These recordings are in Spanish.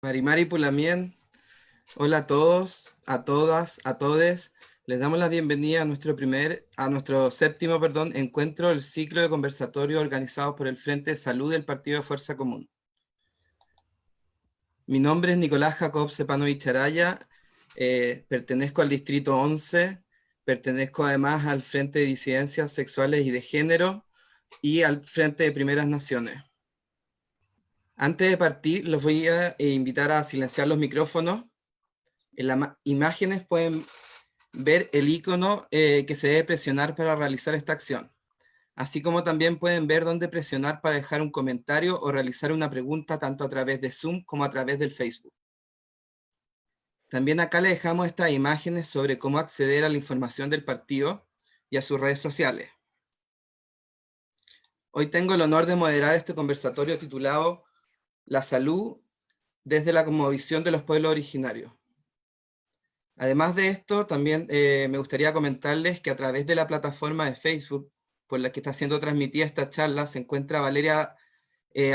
Marimari Pulamien, hola a todos, a todas, a todes. Les damos la bienvenida a nuestro séptimo, encuentro del ciclo de conversatorio organizado por el Frente de Salud del Partido de Fuerza Común. Mi nombre es Nicolás Jacob Stepanovich Araya, pertenezco al Distrito 11, pertenezco además al Frente de Disidencias Sexuales y de Género y al Frente de Primeras Naciones. Antes de partir, los voy a invitar a silenciar los micrófonos. En las imágenes pueden ver el icono que se debe presionar para realizar esta acción, así como también pueden ver dónde presionar para dejar un comentario o realizar una pregunta tanto a través de Zoom como a través del Facebook. También acá le dejamos estas imágenes sobre cómo acceder a la información del partido y a sus redes sociales. Hoy tengo el honor de moderar este conversatorio titulado La salud desde la cosmovisión de los pueblos originarios. Además de esto, también me gustaría comentarles que a través de la plataforma de Facebook por la que está siendo transmitida esta charla se encuentra Valeria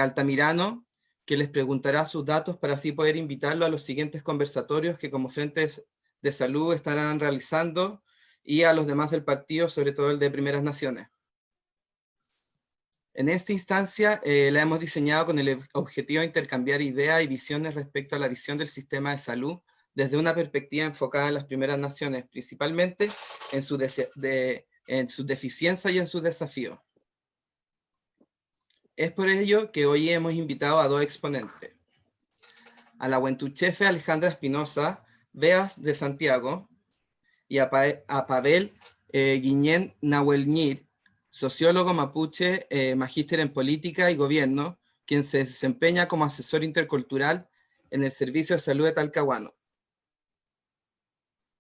Altamirano, que les preguntará sus datos para así poder invitarlo a los siguientes conversatorios que como frentes de salud estarán realizando y a los demás del partido, sobre todo el de Primeras Naciones. En esta instancia la hemos diseñado con el objetivo de intercambiar ideas y visiones respecto a la visión del sistema de salud desde una perspectiva enfocada en las Primeras Naciones, principalmente en su deficiencia y en sus desafíos. Es por ello que hoy hemos invitado a dos exponentes. A la huentuchefe Alejandra Espinosa, Beas de Santiago, y a Pavel Guillén Nahuelñir, sociólogo mapuche, magíster en política y gobierno, quien se desempeña como asesor intercultural en el Servicio de Salud de Talcahuano.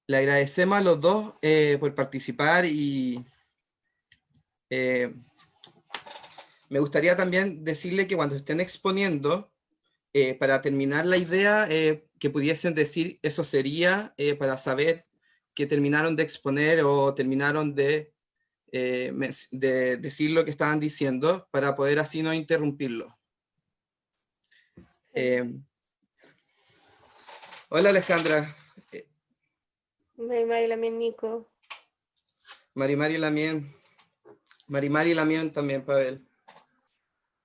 Le agradecemos a los dos por participar y me gustaría también decirle que cuando estén exponiendo, para terminar la idea, que pudiesen decir eso sería para saber que terminaron de exponer o terminaron de decir lo que estaban diciendo para poder así no interrumpirlo. Hola Alejandra. Marimari Lamien Nico. Marimari Lamien. Marimari Lamien también, Pavel.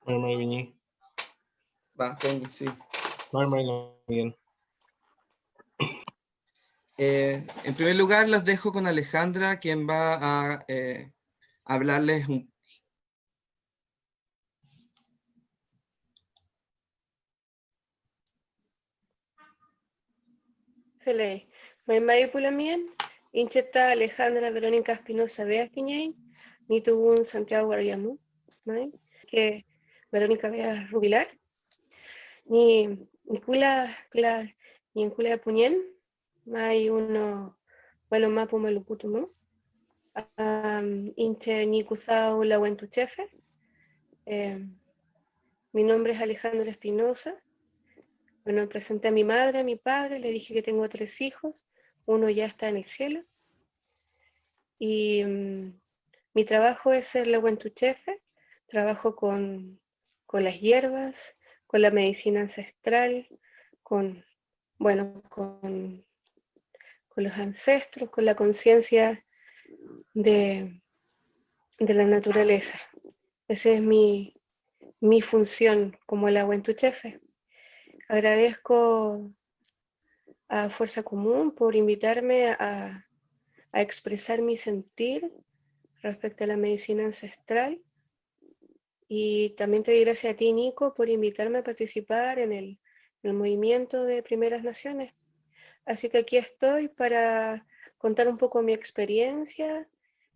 Marimari Viñí. Va, sí. Marimari Lamien. En primer lugar, los dejo con Alejandra, quien va a hablarles un... Fele. Marimari Pulamien. Incheta Alejandra Verónica Espinosa Bea Quiñay. Ni tuvo un Santiago Guardiamu. Que Verónica Bea Rubilar. Ni Cula, ni en Cula de Puñén. Hay uno, bueno, mapu meluputumo. Inche ni Cuzao la Huentuchefe. Mi nombre es Alejandra Espinosa. Bueno, presenté a mi madre, a mi padre, le dije que tengo 3 hijos, uno ya está en el cielo. Y mi trabajo es ser la huentuchefe, trabajo con las hierbas, con la medicina ancestral, con los ancestros, con la conciencia de la naturaleza. Esa es mi función como la huentuchefe. Agradezco a Fuerza Común por invitarme a expresar mi sentir respecto a la medicina ancestral, y también te doy gracias a ti, Nico, por invitarme a participar en el movimiento de Primeras Naciones. Así que aquí estoy para contar un poco mi experiencia,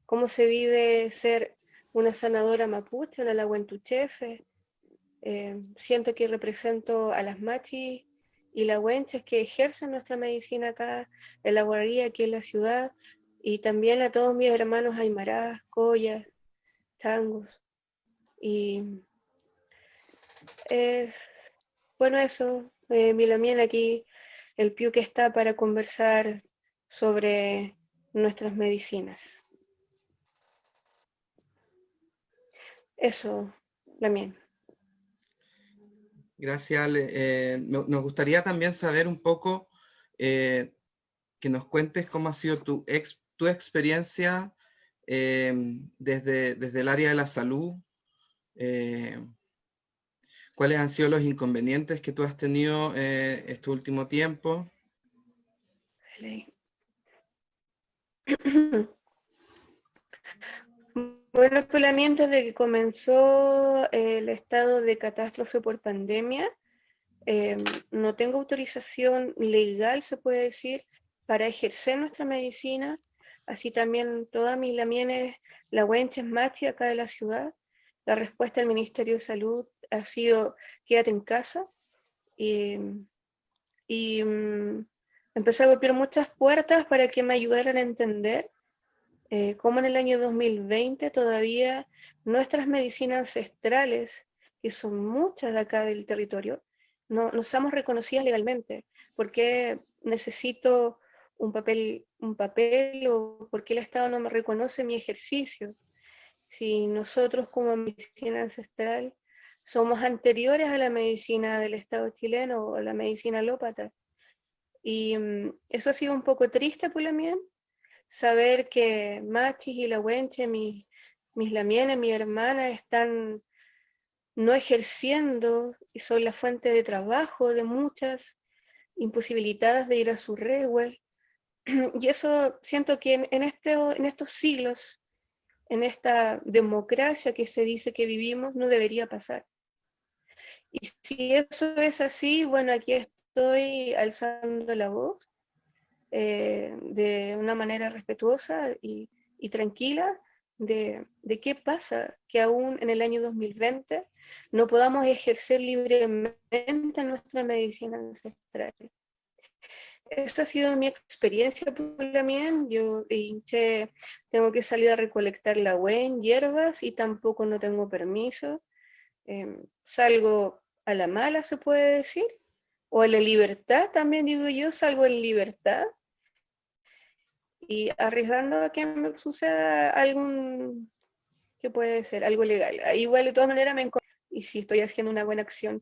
cómo se vive ser una sanadora mapuche, una lahuentuchefe. Siento que represento a las machis y lahuenches que ejercen nuestra medicina acá en la guardería, aquí en la ciudad, y también a todos mis hermanos aymarás, collas, changos. Y es, bueno, eso, Milamien aquí, el Piu que está para conversar sobre nuestras medicinas. Eso, Lamien. Gracias, Ale. Nos gustaría también saber un poco, que nos cuentes cómo ha sido tu experiencia desde el área de la salud. ¿Cuáles han sido los inconvenientes que tú has tenido este último tiempo? Bueno, solamente desde que comenzó el estado de catástrofe por pandemia, no tengo autorización legal, se puede decir, para ejercer nuestra medicina. Así también todas mis lamienes, la Wenches Machi acá de la ciudad. La respuesta del Ministerio de Salud ha sido quédate en casa. Y empecé a golpear muchas puertas para que me ayudaran a entender cómo en el año 2020 todavía nuestras medicinas ancestrales, que son muchas de acá del territorio, no somos reconocidas legalmente. ¿Por qué necesito un papel o por qué el Estado no me reconoce mi ejercicio? Si nosotros como medicina ancestral somos anteriores a la medicina del Estado chileno o a la medicina alópata. Y eso ha sido un poco triste por la mía, saber que Machis y la Wenche, mis lamienes, mi hermana, están no ejerciendo y son la fuente de trabajo de muchas, imposibilitadas de ir a su reguel. Y eso siento que en estos siglos, en esta democracia que se dice que vivimos, no debería pasar. Y si eso es así, bueno, aquí estoy alzando la voz de una manera respetuosa y tranquila de qué pasa que aún en el año 2020 no podamos ejercer libremente nuestra medicina ancestral. Esa ha sido mi experiencia por la mía. Yo tengo que salir a recolectar la en hierbas y tampoco no tengo permiso. Salgo a la mala, se puede decir, o a la libertad, también digo yo, salgo en libertad y arriesgando a que me suceda algún, que puede ser, algo legal. Igual de todas maneras me encuentro, y si estoy haciendo una buena acción,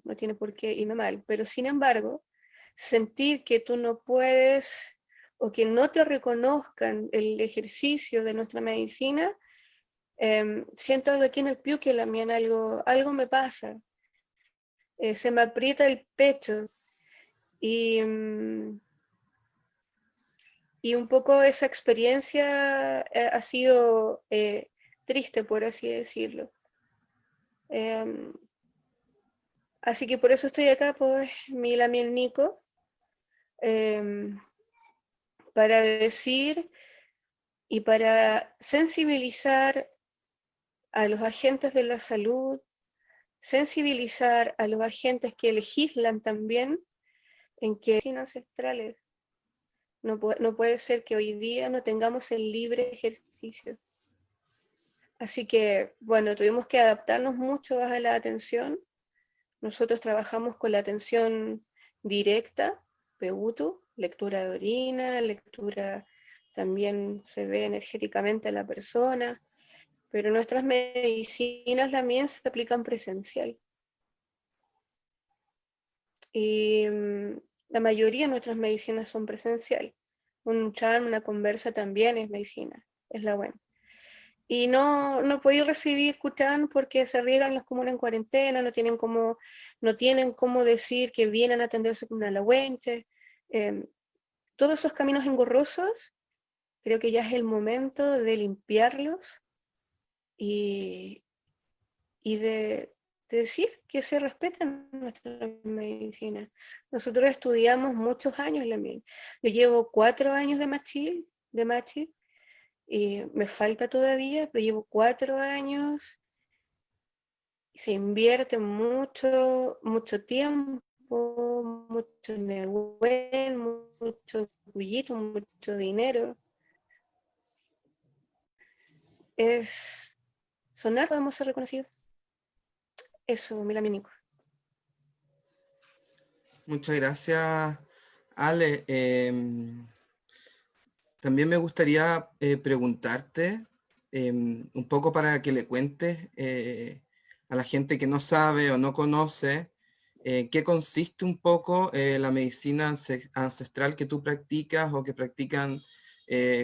no tiene por qué irme mal, pero sin embargo, sentir que tú no puedes o que no te reconozcan el ejercicio de nuestra medicina, siento algo aquí en el piu que la mía algo me pasa, se me aprieta el pecho y un poco esa experiencia ha sido triste, por así decirlo. Así que por eso estoy acá, pues, Milamiel Nico, para decir y para sensibilizar a los agentes de la salud, sensibilizar a los agentes que legislan también en que ancestrales no puede ser que hoy día no tengamos el libre ejercicio. Así que, bueno, tuvimos que adaptarnos mucho a la atención. Nosotros trabajamos con la atención directa, PEUTU, lectura de orina, lectura también se ve energéticamente a la persona, pero nuestras medicinas también se aplican presencial. Y la mayoría de nuestras medicinas son presencial. Un charm, una conversa también es medicina, es la buena. Y no podéis recibir Kuchan porque se riegan las comunas en cuarentena, no tienen cómo decir que vienen a atenderse con una alahuenche. Todos esos caminos engorrosos, creo que ya es el momento de limpiarlos y de decir que se respetan nuestra medicina. Nosotros estudiamos muchos años la miel. Yo llevo 4 años de machi, y me falta todavía, pero llevo 4 años, y se invierte mucho tiempo, mucho nehuén, mucho bullito, mucho dinero. Es sonar, podemos ser reconocidos. Eso, Milaminico. Muchas gracias, Ale. También me gustaría preguntarte un poco para que le cuentes a la gente que no sabe o no conoce ¿Qué consiste un poco la medicina ancestral que tú practicas o que practican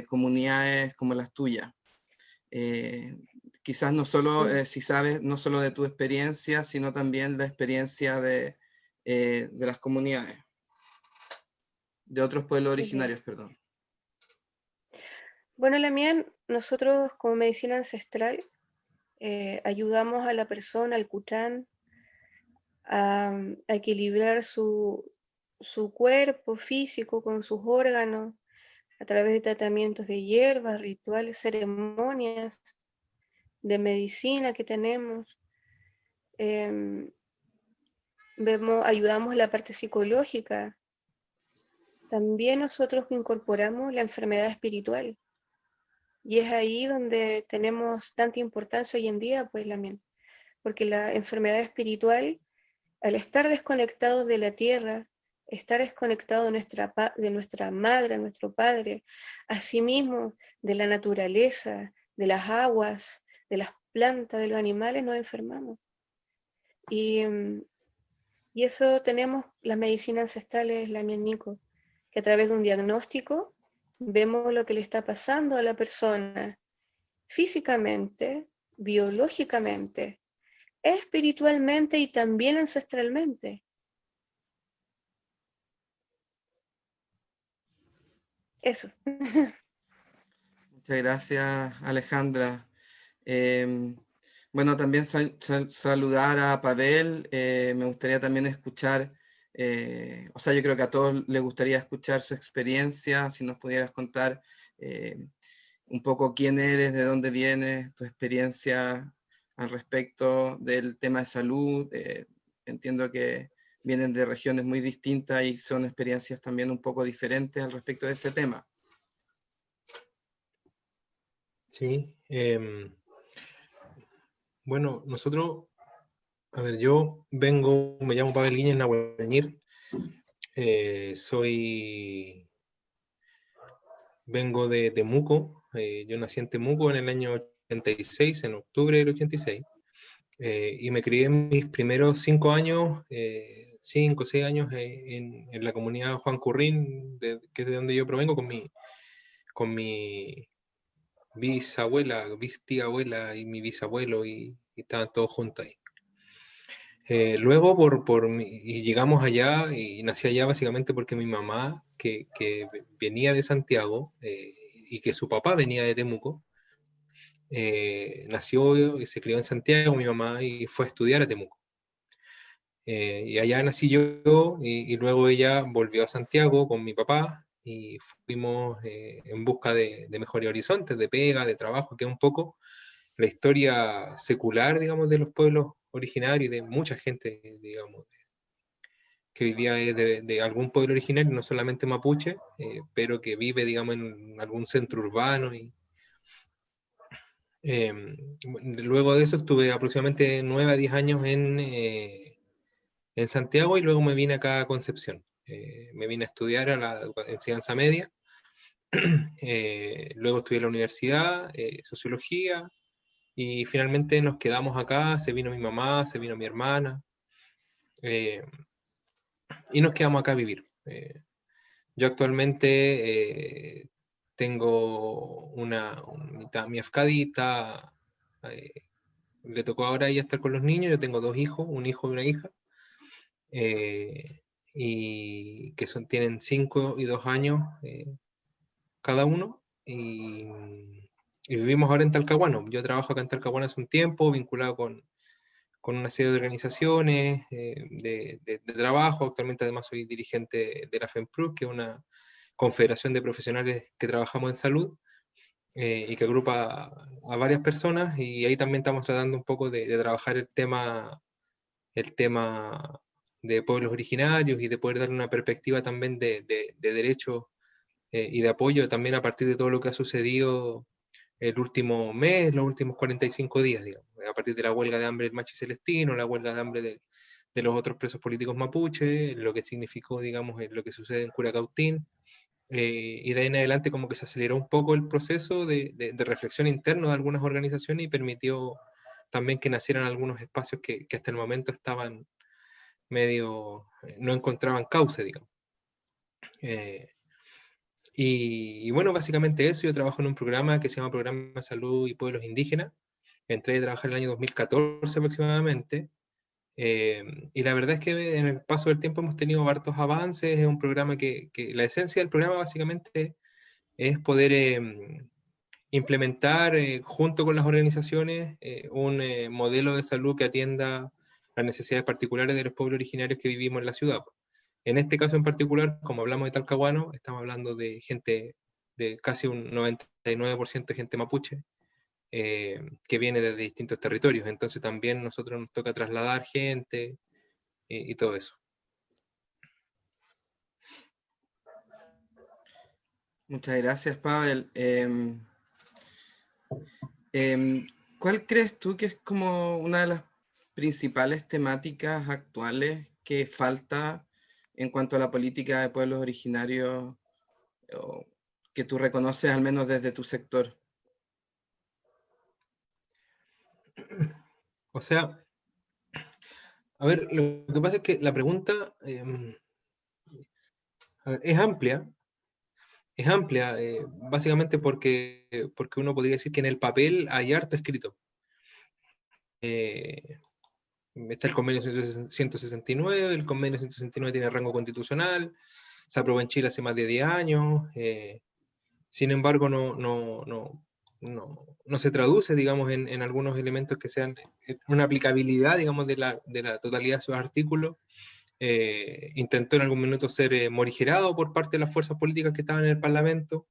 comunidades como las tuyas? Quizás no solo, si sabes, no solo de tu experiencia, sino también la experiencia de las comunidades, de otros pueblos originarios, perdón. Bueno, la mía, nosotros como medicina ancestral ayudamos a la persona, al Kuchan, a equilibrar su cuerpo físico con sus órganos a través de tratamientos de hierbas, rituales, ceremonias, de medicina que tenemos. Ayudamos la parte psicológica. También nosotros incorporamos la enfermedad espiritual. Y es ahí donde tenemos tanta importancia hoy en día, pues porque la enfermedad espiritual, al estar desconectados de la tierra, estar desconectado de nuestra madre, nuestro padre, asimismo de la naturaleza, de las aguas, de las plantas, de los animales, nos enfermamos. Y eso tenemos las medicinas ancestrales, la Nico, que a través de un diagnóstico vemos lo que le está pasando a la persona físicamente, biológicamente, espiritualmente y también ancestralmente. Eso. Muchas gracias, Alejandra. Bueno, también saludar a Pavel. Me gustaría también escuchar, o sea, yo creo que a todos les gustaría escuchar su experiencia, si nos pudieras contar un poco quién eres, de dónde vienes, tu experiencia al respecto del tema de salud. Entiendo que vienen de regiones muy distintas y son experiencias también un poco diferentes al respecto de ese tema. Sí. Bueno, nosotros, a ver, yo me llamo Pavel Guíñez Nahuelñir, vengo de Temuco, yo nací en Temuco en el año 86, en octubre del 86, y me crié en mis primeros 5 años, 5 o 6 años en la comunidad Juan Currín, que es de donde yo provengo, con mi bisabuela, tía abuela y mi bisabuelo, y estaban todos juntos ahí. Luego y llegamos allá y nací allá básicamente porque mi mamá, que venía de Santiago y que su papá venía de Temuco, nació y se crió en Santiago mi mamá y fue a estudiar a Temuco. Y allá nací yo y luego ella volvió a Santiago con mi papá y fuimos en busca de mejores horizontes, de pega, de trabajo, que es un poco la historia secular, digamos, de los pueblos originarios y de mucha gente, digamos, que hoy día es de algún pueblo originario, no solamente mapuche, pero que vive, digamos, en algún centro urbano. Luego de eso estuve aproximadamente 9 a 10 años en Santiago y luego me vine acá a Concepción. Me vine a estudiar a la enseñanza media. Luego estudié en la universidad, sociología, y finalmente nos quedamos acá. Se vino mi mamá, se vino mi hermana, y nos quedamos acá a vivir. Yo actualmente tengo mi afcadita, le tocó ahora a ella estar con los niños. Yo tengo 2 hijos, un hijo y una hija, y que tienen 5 y 2 años cada uno, y vivimos ahora en Talcahuano. Yo trabajo acá en Talcahuano hace un tiempo, vinculado con una serie de organizaciones de trabajo. Actualmente además soy dirigente de la FEMPRUS, que es una confederación de profesionales que trabajamos en salud, y que agrupa a varias personas, y ahí también estamos tratando un poco de trabajar el tema de pueblos originarios y de poder dar una perspectiva también de derechos y de apoyo también a partir de todo lo que ha sucedido el último mes, los últimos 45 días, digamos, a partir de la huelga de hambre del Machi Celestino, la huelga de hambre de los otros presos políticos mapuche, lo que significó, digamos, lo que sucede en Curacautín, y de ahí en adelante como que se aceleró un poco el proceso de reflexión interno de algunas organizaciones y permitió también que nacieran algunos espacios que hasta el momento estaban no encontraban cauce, digamos. Y bueno, básicamente eso. Yo trabajo en un programa que se llama Programa de Salud y Pueblos Indígenas. Entré a trabajar en el año 2014 aproximadamente. Y la verdad es que en el paso del tiempo hemos tenido hartos avances. Es un programa que la esencia del programa básicamente es poder implementar junto con las organizaciones un modelo de salud que atienda las necesidades particulares de los pueblos originarios que vivimos en la ciudad. En este caso en particular, como hablamos de Talcahuano, estamos hablando de gente, de casi un 99% de gente mapuche, que viene de distintos territorios. Entonces también nosotros nos toca trasladar gente y todo eso. Muchas gracias, Pavel. ¿Cuál crees tú que es como una de las principales temáticas actuales que falta en cuanto a la política de pueblos originarios, o que tú reconoces al menos desde tu sector? O sea, a ver, lo que pasa es que la pregunta es amplia. Es amplia, básicamente porque uno podría decir que en el papel hay harto escrito. Está el convenio 169, el convenio 169 tiene rango constitucional, se aprobó en Chile hace más de 10 años, sin embargo no se traduce, digamos, en algunos elementos que sean una aplicabilidad, digamos, de la totalidad de sus artículos. Intentó en algún minuto ser morigerado por parte de las fuerzas políticas que estaban en el Parlamento,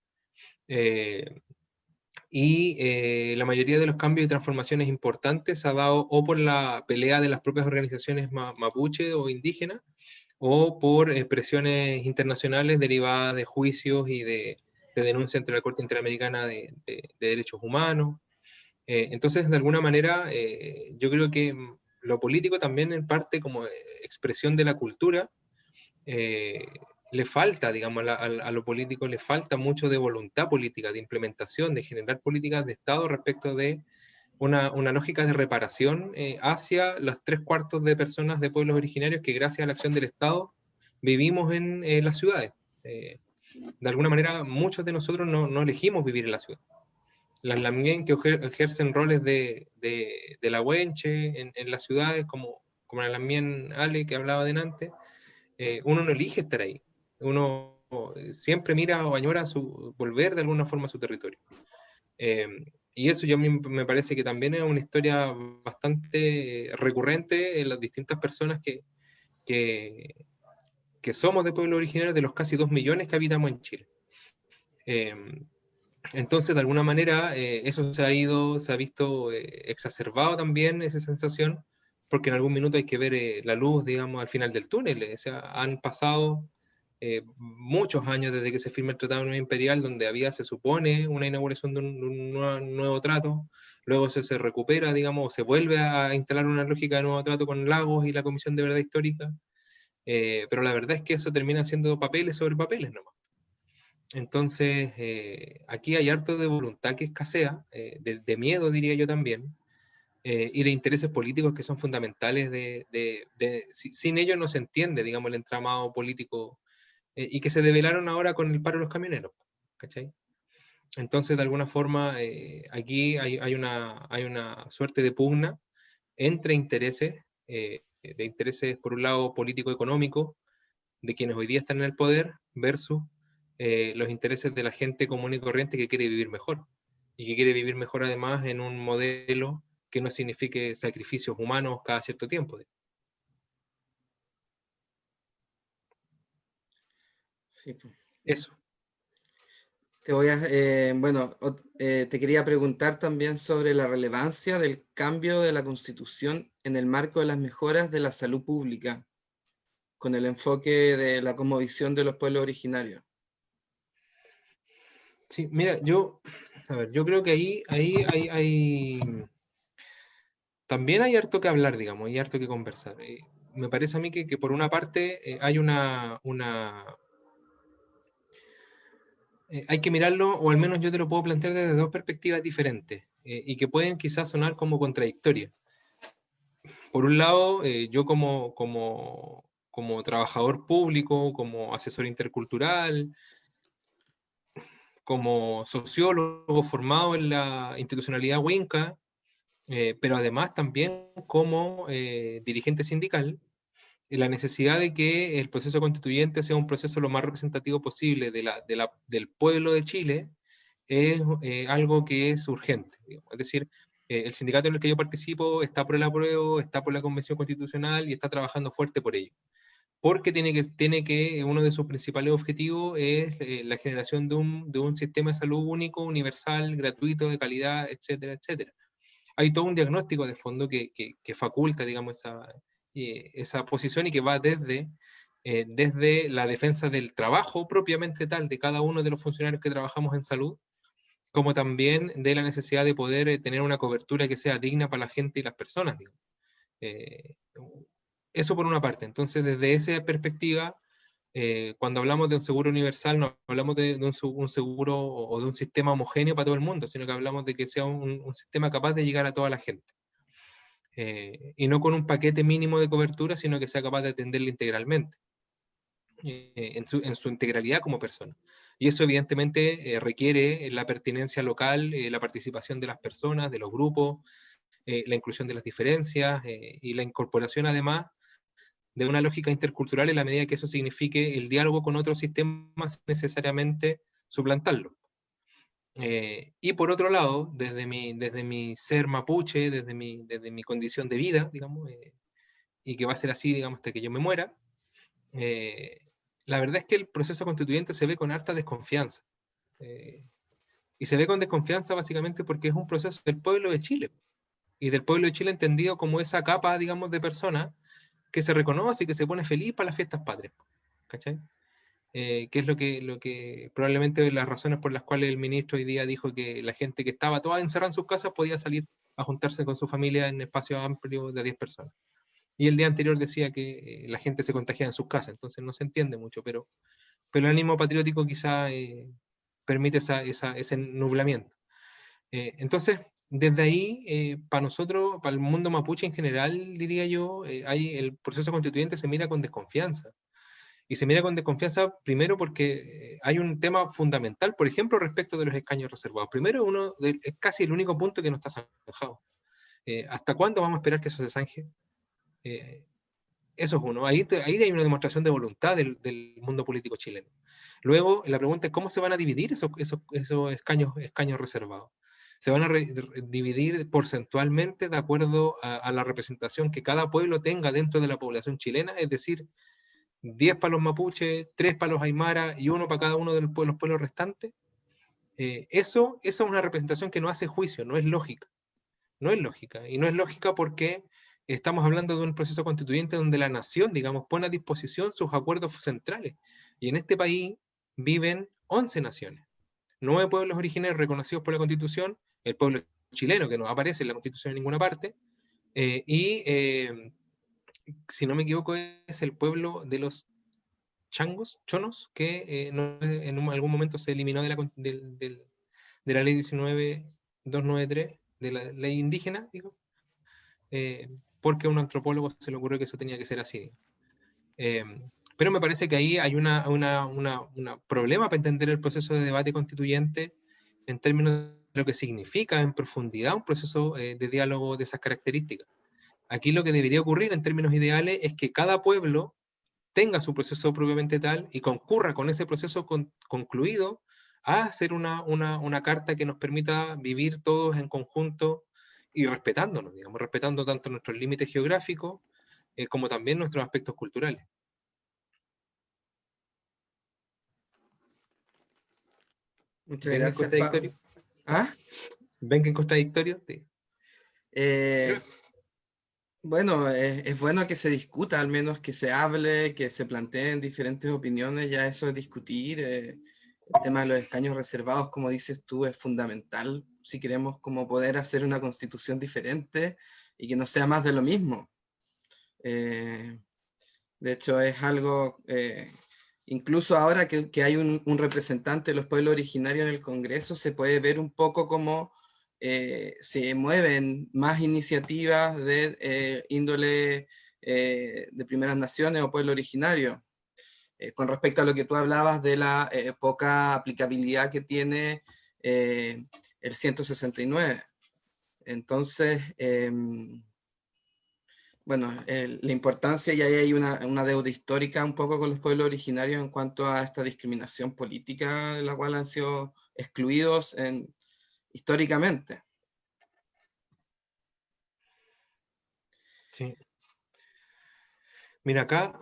y la mayoría de los cambios y transformaciones importantes se ha dado o por la pelea de las propias organizaciones mapuche o indígenas, o por presiones internacionales derivadas de juicios y de denuncias ante la Corte Interamericana de Derechos Humanos. Entonces, de alguna manera, yo creo que lo político también en parte como expresión de la cultura, le falta, digamos, a lo político le falta mucho de voluntad política, de implementación, de generar políticas de Estado respecto de una lógica de reparación hacia los 3/4 de personas de pueblos originarios que gracias a la acción del Estado vivimos en las ciudades. De alguna manera, muchos de nosotros no elegimos vivir en la ciudad. Las lamien que ejercen roles de la huenche en las ciudades, como la lamien Ale que hablaba delante, uno no elige estar ahí. Uno siempre mira o añora volver de alguna forma a su territorio. Y eso yo me parece que también es una historia bastante recurrente en las distintas personas que somos de pueblos originarios, de los casi 2 millones que habitamos en Chile. Entonces, de alguna manera, eso se ha visto exacerbado también, esa sensación, porque en algún minuto hay que ver la luz, digamos, al final del túnel. O sea, han pasado muchos años desde que se firma el Tratado Nuevo Imperial, donde había, se supone, una inauguración de un nuevo trato, luego se recupera, digamos, se vuelve a instalar una lógica de nuevo trato con Lagos y la Comisión de Verdad Histórica, pero la verdad es que eso termina siendo papeles sobre papeles nomás. Entonces, aquí hay harto de voluntad que escasea, de miedo diría yo también, y de intereses políticos que son fundamentales, sin ellos no se entiende, digamos, el entramado político, y que se develaron ahora con el paro de los camioneros, ¿cachai? Entonces, de alguna forma, aquí hay una suerte de pugna entre intereses, de intereses por un lado político-económico, de quienes hoy día están en el poder, versus los intereses de la gente común y corriente que quiere vivir mejor, y que quiere vivir mejor además en un modelo que no signifique sacrificios humanos cada cierto tiempo. Sí, pues. Eso. Te quería preguntar también sobre la relevancia del cambio de la Constitución en el marco de las mejoras de la salud pública, con el enfoque de la cosmovisión de los pueblos originarios. Sí, mira, yo creo que ahí hay también hay harto que hablar, digamos, y harto que conversar. Me parece a mí que por una parte hay hay que mirarlo, o al menos yo te lo puedo plantear desde dos perspectivas diferentes, y que pueden quizás sonar como contradictorias. por un lado, yo como trabajador público, como asesor intercultural, como sociólogo formado en la institucionalidad Winca, pero además también como dirigente sindical, la necesidad de que el proceso constituyente sea un proceso lo más representativo posible del pueblo de Chile es algo que es urgente. Digamos. Es decir, el sindicato en el que yo participo está por el apruebo, está por la Convención Constitucional y está trabajando fuerte por ello. Porque uno de sus principales objetivos es la generación de un sistema de salud único, universal, gratuito, de calidad, etcétera, etcétera. Hay todo un diagnóstico de fondo que faculta, digamos, esa posición y que va desde la defensa del trabajo propiamente tal de cada uno de los funcionarios que trabajamos en salud, como también de la necesidad de poder tener una cobertura que sea digna para la gente y las personas. Digamos. Eso por una parte. Entonces, desde esa perspectiva, cuando hablamos de un seguro universal, no hablamos de un seguro o de un sistema homogéneo para todo el mundo, sino que hablamos de que sea un sistema capaz de llegar a toda la gente. Y no con un paquete mínimo de cobertura, sino que sea capaz de atenderle integralmente, en su integralidad como persona. Y eso evidentemente requiere la pertinencia local, la participación de las personas, de los grupos, la inclusión de las diferencias y la incorporación además de una lógica intercultural en la medida que eso signifique el diálogo con otros sistemas necesariamente suplantarlo. Y por otro lado, desde mi ser mapuche, desde mi condición de vida, digamos, y que va a ser así, digamos, hasta que yo me muera, la verdad es que el proceso constituyente se ve con harta desconfianza. Y se ve con desconfianza básicamente porque es un proceso del pueblo de Chile, y del pueblo de Chile entendido como esa capa, digamos, de personas que se reconoce y que se pone feliz para las fiestas patrias, ¿cachai? Que es lo que probablemente las razones por las cuales el ministro hoy día dijo que la gente que estaba toda encerrada en sus casas podía salir a juntarse con su familia en espacios amplios de 10 personas. Y el día anterior decía que la gente se contagia en sus casas, entonces no se entiende mucho, pero el ánimo patriótico quizá permite ese nublamiento. Entonces, desde ahí, para nosotros, para el mundo mapuche en general, diría yo, el proceso constituyente se mira con desconfianza. Y se mira con desconfianza primero porque hay un tema fundamental, por ejemplo, respecto de los escaños reservados. Primero, es casi el único punto que no está zanjado. ¿Hasta cuándo vamos a esperar que eso se zanje? Eso es uno. Ahí hay una demostración de voluntad del mundo político chileno. Luego, la pregunta es cómo se van a dividir esos escaños reservados. Se van a dividir porcentualmente de acuerdo a la representación que cada pueblo tenga dentro de la población chilena, es decir, 10 para los mapuches, 3 para los aymara y 1 para cada uno de los pueblos restantes. Eso es una representación que no hace juicio, no es lógica. No es lógica. Y no es lógica porque estamos hablando de un proceso constituyente donde la nación, digamos, pone a disposición sus acuerdos centrales. Y en este país viven 11 naciones. 9 pueblos originarios reconocidos por la Constitución, el pueblo chileno, que no aparece en la Constitución en ninguna parte, si no me equivoco, es el pueblo de los chonos, que en algún momento se eliminó de la ley 19.293, de la ley indígena, digo, porque a un antropólogo se le ocurrió que eso tenía que ser así. Pero me parece que ahí hay un problema para entender el proceso de debate constituyente en términos de lo que significa en profundidad un proceso de diálogo de esas características. Aquí lo que debería ocurrir en términos ideales es que cada pueblo tenga su proceso propiamente tal y concurra con ese proceso concluido a hacer una carta que nos permita vivir todos en conjunto y respetándonos, digamos, respetando tanto nuestros límites geográficos como también nuestros aspectos culturales. Muchas gracias, Pablo. ¿Ah? ¿Ven que es contradictorio? Sí. Bueno, es bueno que se discuta, al menos que se hable, que se planteen diferentes opiniones, ya eso es discutir. El tema de los escaños reservados, como dices tú, es fundamental si queremos como poder hacer una constitución diferente y que no sea más de lo mismo. De hecho, es algo, incluso ahora que hay un representante de los pueblos originarios en el Congreso, se puede ver un poco como se mueven más iniciativas de índole de primeras naciones o pueblo originario. Con respecto a lo que tú hablabas de la poca aplicabilidad que tiene el 169. Entonces, bueno, la importancia, y ahí hay una deuda histórica un poco con los pueblos originarios en cuanto a esta discriminación política de la cual han sido excluidos históricamente. Sí. Mira, acá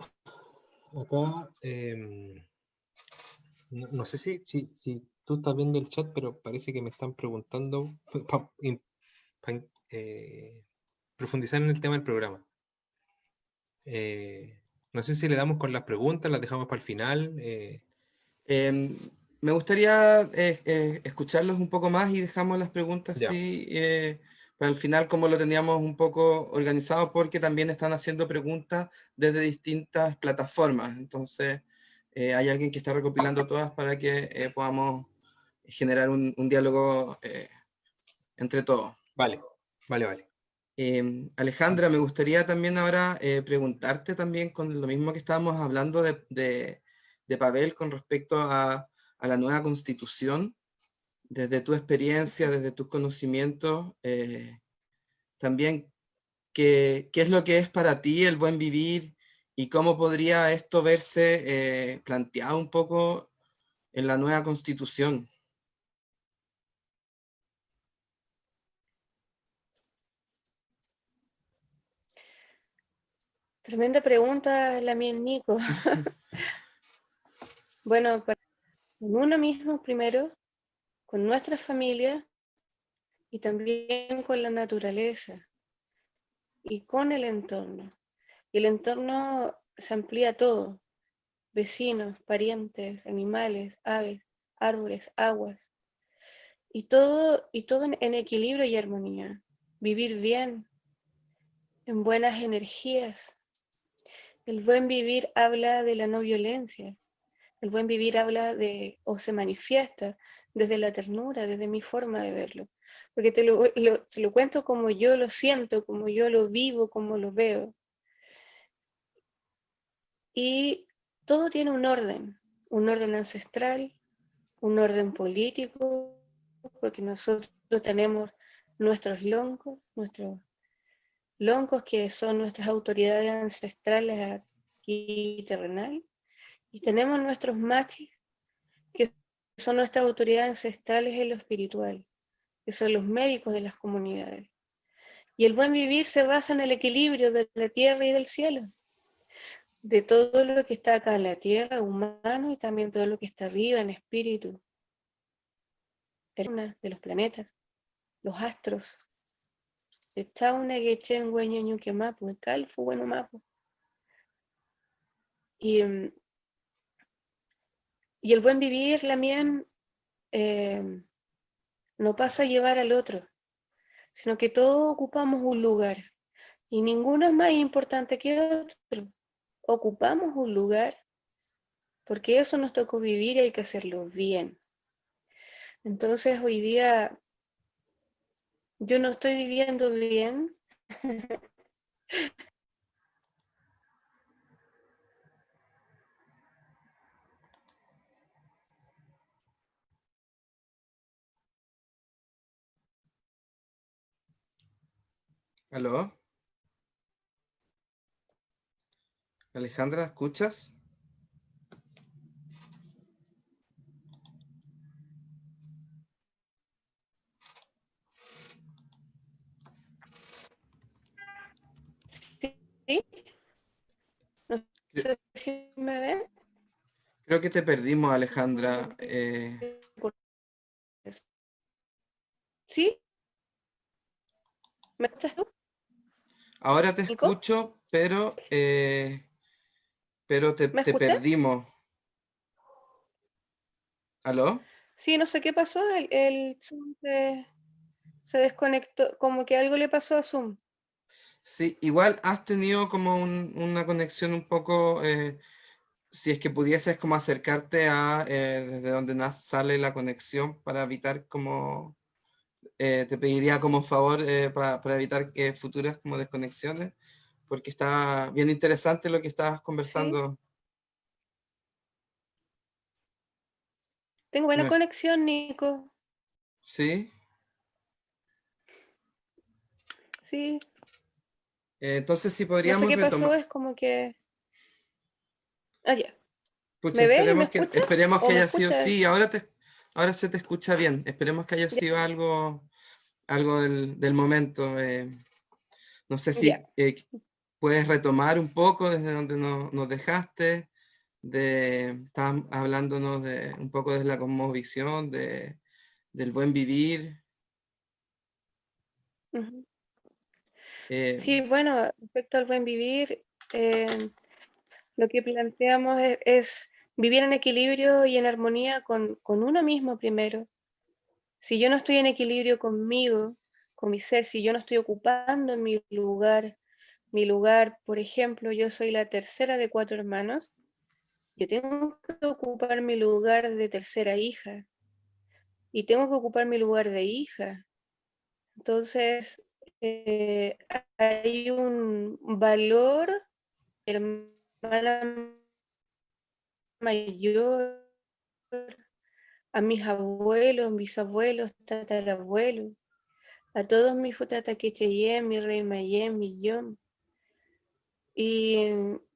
no sé si tú estás viendo el chat, pero parece que me están preguntando para profundizar en el tema del programa. No sé si le damos con las preguntas, las dejamos para el final. Me gustaría escucharlos un poco más y dejamos las preguntas Ya. sí, para el final, como lo teníamos un poco organizado, porque también están haciendo preguntas desde distintas plataformas. Entonces, hay alguien que está recopilando todas para que podamos generar un diálogo entre todos. Vale. Alejandra, me gustaría también ahora preguntarte también con lo mismo que estábamos hablando de Pavel con respecto a la nueva constitución, desde tu experiencia, desde tus conocimientos, también qué es lo que es para ti el buen vivir y cómo podría esto verse planteado un poco en la nueva constitución. Tremenda pregunta la mía, Nico. Bueno, con uno mismo primero, con nuestra familia y también con la naturaleza y con el entorno. Y el entorno se amplía a todo: vecinos, parientes, animales, aves, árboles, aguas. Y todo en equilibrio y armonía. Vivir bien, en buenas energías. El buen vivir habla de la no violencia. El buen vivir habla de, o se manifiesta desde la ternura, desde mi forma de verlo. Porque te lo cuento como yo lo siento, como yo lo vivo, como lo veo. Y todo tiene un orden ancestral, un orden político, porque nosotros tenemos nuestros loncos que son nuestras autoridades ancestrales aquí terrenal, y tenemos nuestros machis, que son nuestras autoridades ancestrales en lo espiritual, que son los médicos de las comunidades. Y el buen vivir se basa en el equilibrio de la tierra y del cielo, de todo lo que está acá en la tierra, humano, y también todo lo que está arriba en espíritu, de los planetas, los astros. Y el buen vivir, Lamien, no pasa a llevar al otro, sino que todos ocupamos un lugar y ninguno es más importante que otro. Ocupamos un lugar porque eso nos tocó vivir y hay que hacerlo bien. Entonces hoy día yo no estoy viviendo bien. ¿Aló? Alejandra, ¿escuchas? ¿Sí? No sé si me ven. Creo que te perdimos, Alejandra. ¿Sí? ¿Me escuchas tú, Ahora te Nico? escucho, pero ¿Me te escuchas? perdimos. ¿Aló? Sí, no sé qué pasó, el Zoom se desconectó, como que algo le pasó a Zoom. Sí, igual has tenido como una conexión un poco, si es que pudieses como acercarte a desde donde sale la conexión para evitar como te pediría como favor para evitar futuras como desconexiones, porque está bien interesante lo que estabas Sí. conversando. Tengo buena No, conexión, Nico. ¿sí? Sí. Entonces sí No sé podríamos qué retomar. pasó, es como que... Ah, ya. Pucha, ¿Me ves y me escuchas? esperemos que ¿O me haya sido, escuchas? sí, ahora se te escucha bien. Esperemos que haya Ya. sido algo del momento. No sé Ya. si puedes retomar un poco desde donde nos dejaste, estabas hablándonos de un poco de la cosmovisión, del buen vivir. Ujú. eh, Sí, bueno, respecto al buen vivir, lo que planteamos es vivir en equilibrio y en armonía con uno mismo primero. Si yo no estoy en equilibrio conmigo, con mi ser, si yo no estoy ocupando mi lugar, por ejemplo, yo soy la tercera de 4 hermanos, yo tengo que ocupar mi lugar de tercera hija y tengo que ocupar mi lugar de hija. Entonces, eh, hay un valor, hermana mayor, a mis abuelos, bisabuelos, tatarabuelos, a todos mis futataquecheyén, mi rey mayén, mi yom. Y,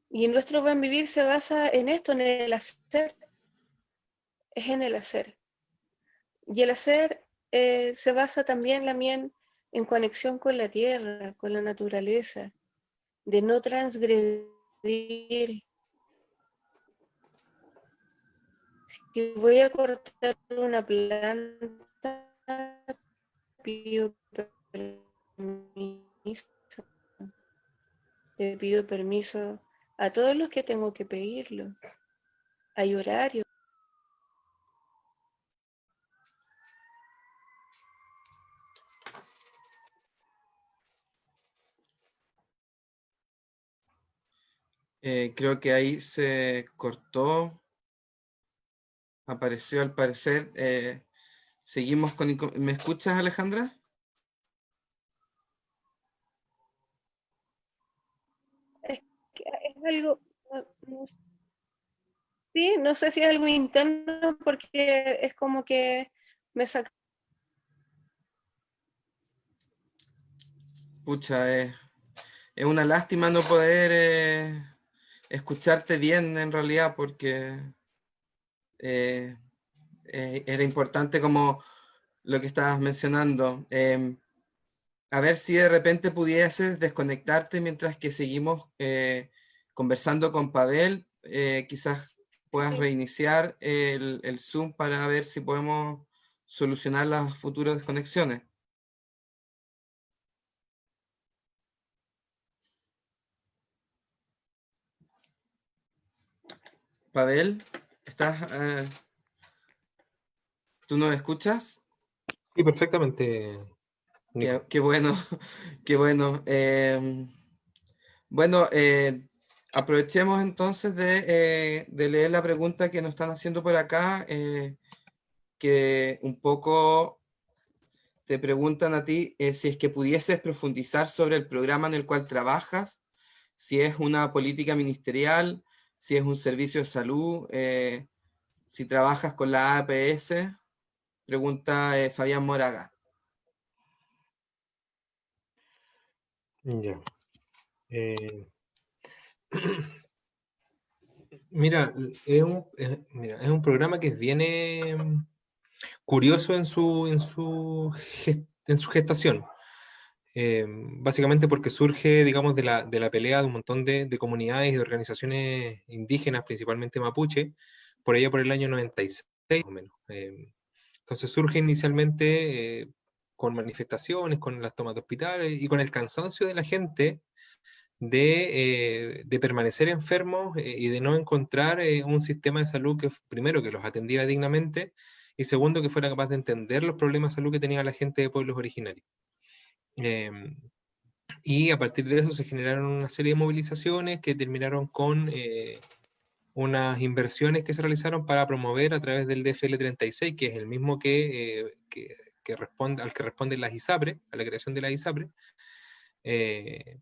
y nuestro buen vivir se basa en esto, en el hacer, es en el hacer. Y el hacer se basa también en conexión con la tierra, con la naturaleza, de no transgredir. Si voy a cortar una planta, pido permiso, le pido permiso a todos los que tengo que pedirlo. Hay horario. creo que ahí se cortó, apareció al parecer. Seguimos con... ¿Me escuchas, Alejandra? Es algo, sí, no sé si es algo interno porque es como que me saca. Pucha, es una lástima no poder escucharte bien en realidad, porque eh, era importante como lo que estabas mencionando. A ver si de repente pudieses desconectarte mientras que seguimos conversando con Pavel. Quizás puedas Sí. reiniciar el Zoom para ver si podemos solucionar las futuras desconexiones. Pavel, ¿tú nos escuchas? Sí, perfectamente, Qué, Nico. qué bueno, qué bueno. Bueno, aprovechemos entonces de leer la pregunta que nos están haciendo por acá, que un poco te preguntan a ti si es que pudieses profundizar sobre el programa en el cual trabajas, si es una política ministerial, si es un servicio de salud, si trabajas con la APS, pregunta Fabián Moraga. Ya. Eh, mira, es un programa que es bien curioso en su gestación. Básicamente porque surge, digamos, de la pelea de un montón de comunidades y de organizaciones indígenas, principalmente mapuche, por allá por el año 96, más o menos. Entonces surge inicialmente con manifestaciones, con las tomas de hospitales y con el cansancio de la gente de permanecer enfermos y de no encontrar un sistema de salud que, primero, que los atendiera dignamente y segundo, que fuera capaz de entender los problemas de salud que tenía la gente de pueblos originarios. Eh, y a partir de eso se generaron una serie de movilizaciones que terminaron con unas inversiones que se realizaron para promover a través del DFL 36, que es el mismo que al que responde las ISAPRE, a la creación de la ISAPRE,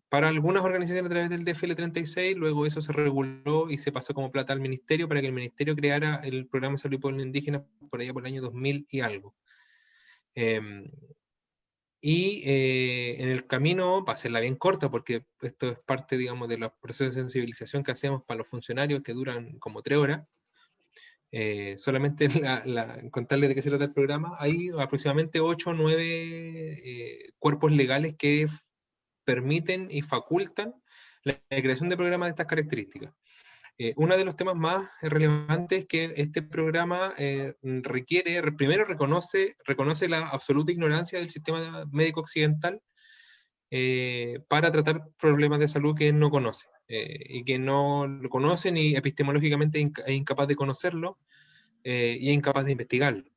para algunas organizaciones a través del DFL 36, luego eso se reguló y se pasó como plata al ministerio para que el ministerio creara el programa de salud y pueblos indígenas por allá por el año 2000 y algo. En el camino, para hacerla bien corta, porque esto es parte, digamos, de los procesos de sensibilización que hacemos para los funcionarios que duran como 3 horas, solamente contarles de qué se trata el programa, hay aproximadamente 8 o 9 cuerpos legales que permiten y facultan la creación de programas de estas características. Uno de los temas más relevantes es que este programa primero reconoce la absoluta ignorancia del sistema médico occidental para tratar problemas de salud que no conoce, y que no lo conocen y epistemológicamente es incapaz de conocerlo y es incapaz de investigarlo,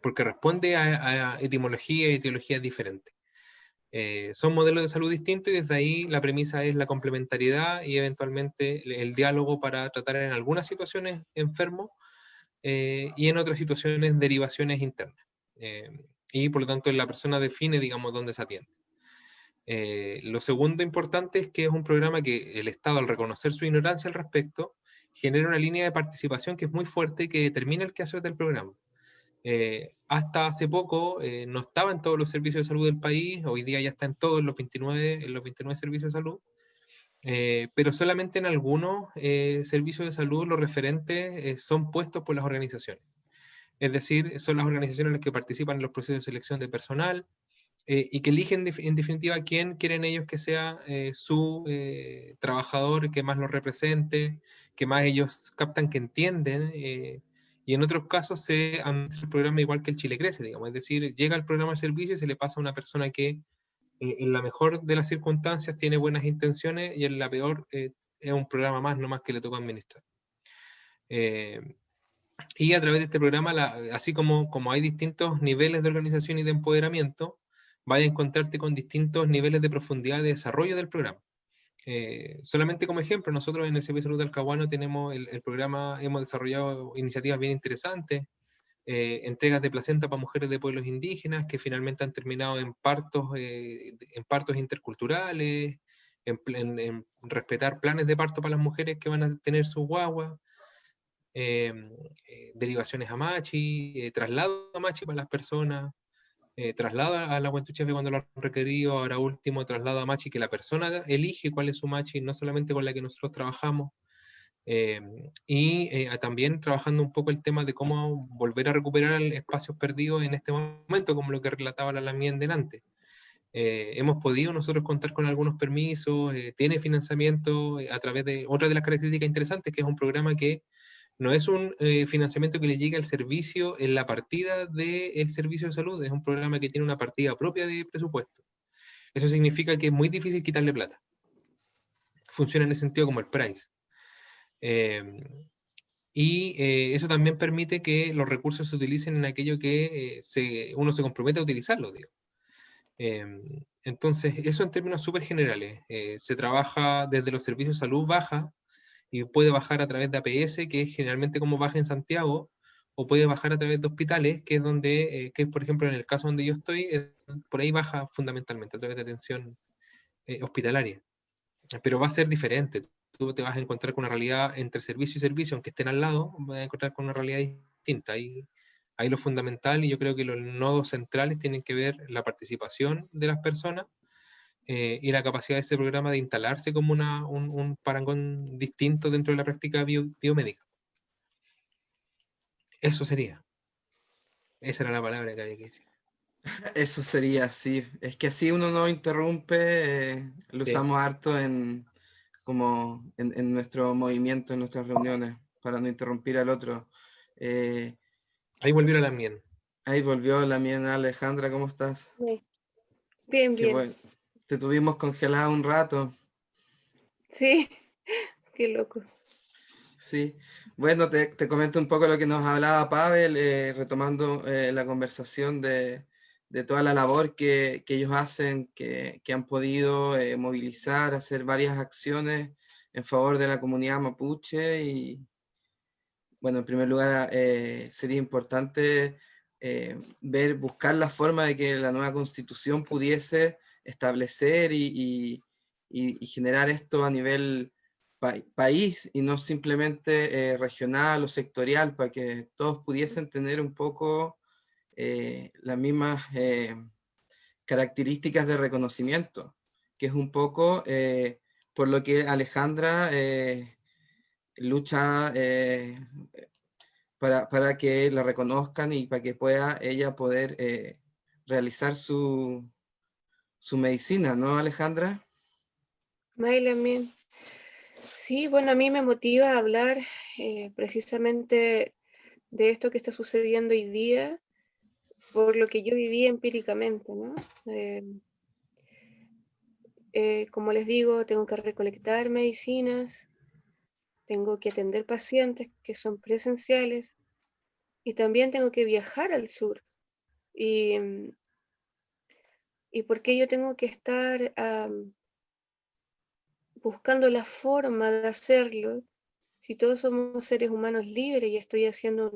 porque responde a etimología y etiologías diferentes. Son modelos de salud distintos y desde ahí la premisa es la complementariedad y eventualmente el diálogo para tratar en algunas situaciones enfermos y en otras situaciones derivaciones internas. Y por lo tanto la persona define, digamos, dónde se atiende. Lo segundo importante es que es un programa que el Estado, al reconocer su ignorancia al respecto, genera una línea de participación que es muy fuerte y que determina el quehacer del programa. Hasta hace poco no estaba en todos los servicios de salud del país, hoy día ya está en todos los 29 servicios de salud, pero solamente en algunos servicios de salud los referentes son puestos por las organizaciones. Es decir, son las organizaciones las que participan en los procesos de selección de personal y que eligen en definitiva quién quieren ellos que sea su trabajador que más los represente, que más ellos captan que entienden. Y en otros casos se administra el programa igual que el Chile Crece, digamos, es decir, llega el programa de servicio y se le pasa a una persona que en la mejor de las circunstancias tiene buenas intenciones y en la peor es un programa más, no más que le toca administrar. Y a través de este programa, así como hay distintos niveles de organización y de empoderamiento, vaya a encontrarte con distintos niveles de profundidad de desarrollo del programa. Solamente como ejemplo, nosotros en el Servicio de Salud Talcahuano tenemos el programa, hemos desarrollado iniciativas bien interesantes, entregas de placenta para mujeres de pueblos indígenas que finalmente han terminado en partos interculturales, en respetar planes de parto para las mujeres que van a tener su guagua, derivaciones a Machi, traslado a Machi para las personas, traslado a la Huentuchefe cuando lo han requerido, ahora último traslado a Machi que la persona elige cuál es su Machi, no solamente con la que nosotros trabajamos, también trabajando un poco el tema de cómo volver a recuperar espacios perdidos en este momento, como lo que relataba la Lamien delante. Hemos podido nosotros contar con algunos permisos, tiene financiamiento a través de otra de las características interesantes, que es un programa que no es un financiamiento que le llegue al servicio en la partida del servicio de salud, es un programa que tiene una partida propia de presupuesto. Eso significa que es muy difícil quitarle plata. Funciona en ese sentido como el price. Eso también permite que los recursos se utilicen en aquello que uno se compromete a utilizarlo, digo. Entonces, eso en términos súper generales. Se trabaja desde los servicios de salud baja, y puede bajar a través de APS, que es generalmente como baja en Santiago, o puede bajar a través de hospitales, que es donde, que es por ejemplo en el caso donde yo estoy, por ahí baja fundamentalmente, a través de atención hospitalaria. Pero va a ser diferente. Tú te vas a encontrar con una realidad entre servicio y servicio, aunque estén al lado, vas a encontrar con una realidad distinta. Ahí lo fundamental, y yo creo que los nodos centrales tienen que ver la participación de las personas, y la capacidad de este programa de instalarse como un parangón distinto dentro de la práctica biomédica. Eso sería. Esa era la palabra que había que decir. Eso sería, sí. Es que así uno no interrumpe, lo Sí. usamos harto como en nuestro movimiento, en nuestras reuniones, para no interrumpir al otro. Ahí volvió la Lamien. Ahí volvió la mía Alejandra, ¿cómo estás? Sí. Bien, Qué bien. bueno. Te tuvimos congelada un rato. Sí, qué loco. Sí. Bueno, te comento un poco lo que nos hablaba Pavel, retomando la conversación de toda la labor que ellos hacen, que han podido movilizar, hacer varias acciones en favor de la comunidad mapuche. Y bueno, en primer lugar, sería importante buscar la forma de que la nueva constitución pudiese establecer y generar esto a nivel país y no simplemente regional o sectorial, para que todos pudiesen tener un poco las mismas características de reconocimiento, que es un poco por lo que Alejandra lucha para que la reconozcan y para que pueda ella poder realizar su medicina, ¿no, Alejandra? Maylen, sí, bueno, a mí me motiva a hablar precisamente de esto que está sucediendo hoy día, por lo que yo viví empíricamente, ¿no? Como les digo, tengo que recolectar medicinas, tengo que atender pacientes que son presenciales y también tengo que viajar al sur. ¿Y, y por qué yo tengo que estar buscando la forma de hacerlo si todos somos seres humanos libres y estoy ayudando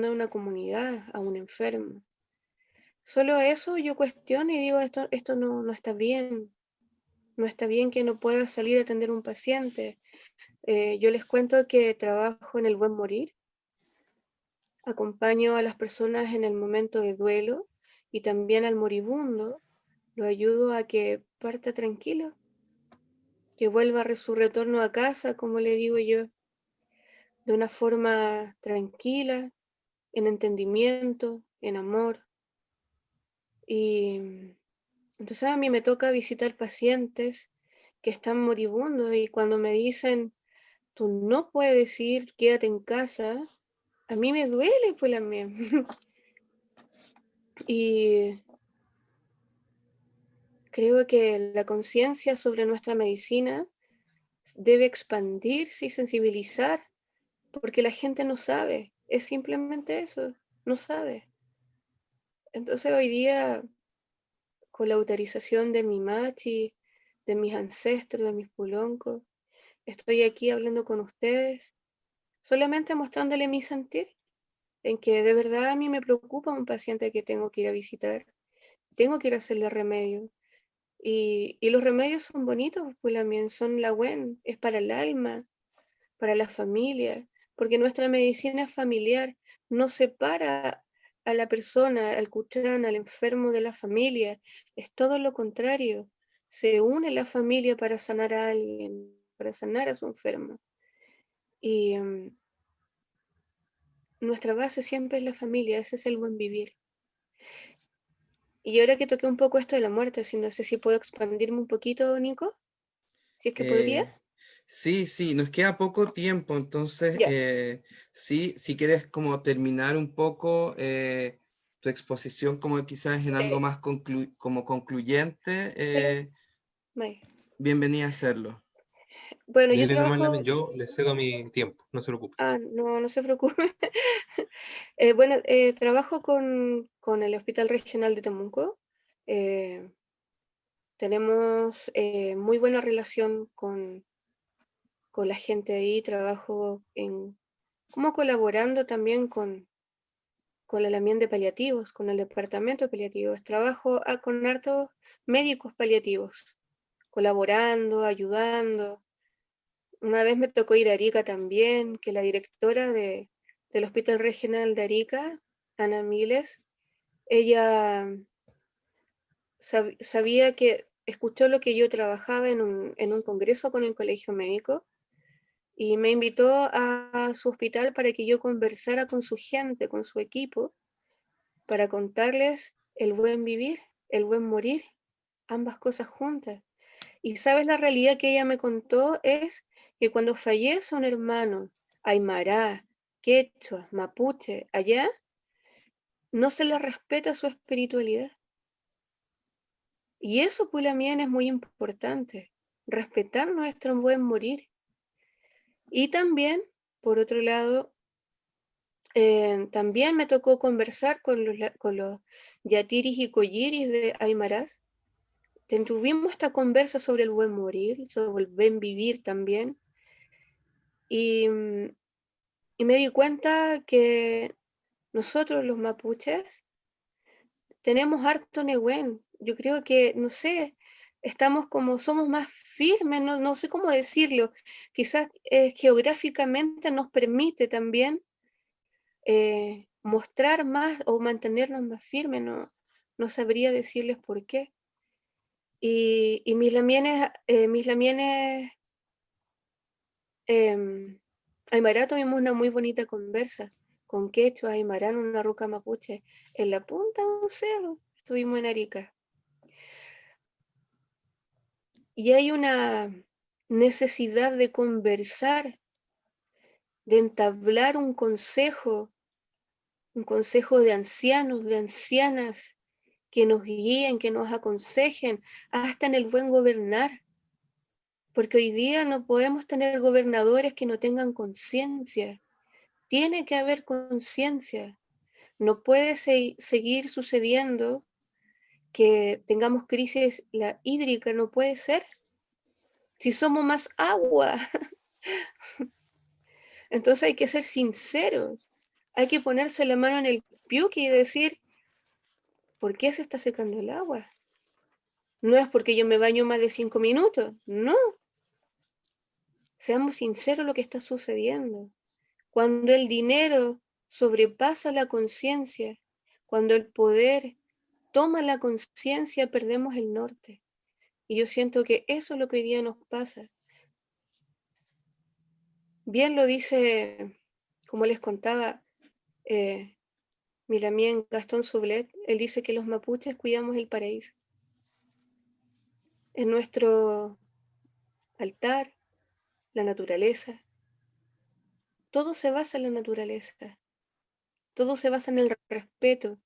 a una comunidad, a un enfermo? Solo eso yo cuestiono y digo, esto no está bien. No está bien que no pueda salir a atender un paciente. Yo les cuento que trabajo en el buen morir, acompaño a las personas en el momento de duelo y también al moribundo, lo ayudo a que parta tranquilo, que vuelva a su retorno a casa, como le digo yo, de una forma tranquila, en entendimiento, en amor. Y entonces a mí me toca visitar pacientes que están moribundos y cuando me dicen, tú no puedes ir, quédate en casa, a mí me duele, pues la mía. Y creo que la conciencia sobre nuestra medicina debe expandirse y sensibilizar, porque la gente no sabe, es simplemente eso, no sabe. Entonces hoy día, con la autorización de mi machi, de mis ancestros, de mis puloncos, estoy aquí hablando con ustedes, solamente mostrándole mi sentir, en que de verdad a mí me preocupa un paciente que tengo que ir a visitar, tengo que ir a hacerle remedio. Y los remedios son bonitos, pues también son la buena, es para el alma, para la familia, porque nuestra medicina es familiar, no separa a la persona, al cuchán, al enfermo de la familia, es todo lo contrario, se une la familia para sanar a alguien, para sanar a su enfermo. Y nuestra base siempre es la familia, ese es el buen vivir. Y ahora que toqué un poco esto de la muerte, si no sé si puedo expandirme un poquito, Nico, si es que podría. Sí, nos queda poco tiempo, entonces Ya. sí, si quieres como terminar un poco tu exposición como quizás en algo Sí, más como concluyente, sí, May. bienvenida a hacerlo. Bueno, yo Dile nomás, trabajo. yo le cedo mi tiempo, no se preocupe. No, no se preocupe. Bueno, trabajo con el Hospital Regional de Temuco. Eh, tenemos muy buena relación con la gente ahí. Trabajo como colaborando también con el ambiente paliativos, con el departamento de paliativos. Trabajo con hartos médicos paliativos, colaborando, ayudando. Una vez me tocó ir a Arica también, que la directora del Hospital Regional de Arica, Ana Miles, ella sabía que escuchó lo que yo trabajaba en un congreso con el colegio médico y me invitó a su hospital para que yo conversara con su gente, con su equipo, para contarles el buen vivir, el buen morir, ambas cosas juntas. Y sabes, la realidad que ella me contó es que cuando fallece un hermano aymara, quechua, mapuche, allá, no se le respeta su espiritualidad. Y eso, pues, también es muy importante, respetar nuestro buen morir. Y también, por otro lado, también me tocó conversar con los yatiris y colliris de Aymaras. Tuvimos esta conversa sobre el buen morir, sobre el buen vivir también. Y me di cuenta que nosotros los mapuches tenemos harto Nehuen. Yo creo que, no sé, somos más firmes, no sé cómo decirlo. Quizás geográficamente nos permite también mostrar más o mantenernos más firmes, no sabría decirles por qué. Y mis lamienes Aymara, tuvimos una muy bonita conversa con quechua, Aymara, en una ruca mapuche, en la punta de un cerro, estuvimos en Arica. Y hay una necesidad de conversar, de entablar un consejo de ancianos, de ancianas, que nos guíen, que nos aconsejen, hasta en el buen gobernar. Porque hoy día no podemos tener gobernadores que no tengan conciencia. Tiene que haber conciencia. No puede seguir sucediendo que tengamos crisis hídrica, no puede ser. Si somos más agua, entonces hay que ser sinceros. Hay que ponerse la mano en el piuque y decir, ¿por qué se está secando el agua? No es porque yo me baño más de 5 minutos, no. Seamos sinceros lo que está sucediendo. Cuando el dinero sobrepasa la conciencia, cuando el poder toma la conciencia, perdemos el norte. Y yo siento que eso es lo que hoy día nos pasa. Bien lo dice, como les contaba, mi lamien Gastón Sublet, él dice que los mapuches cuidamos el paraíso. En nuestro altar, la naturaleza, todo se basa en la naturaleza, todo se basa en el respeto.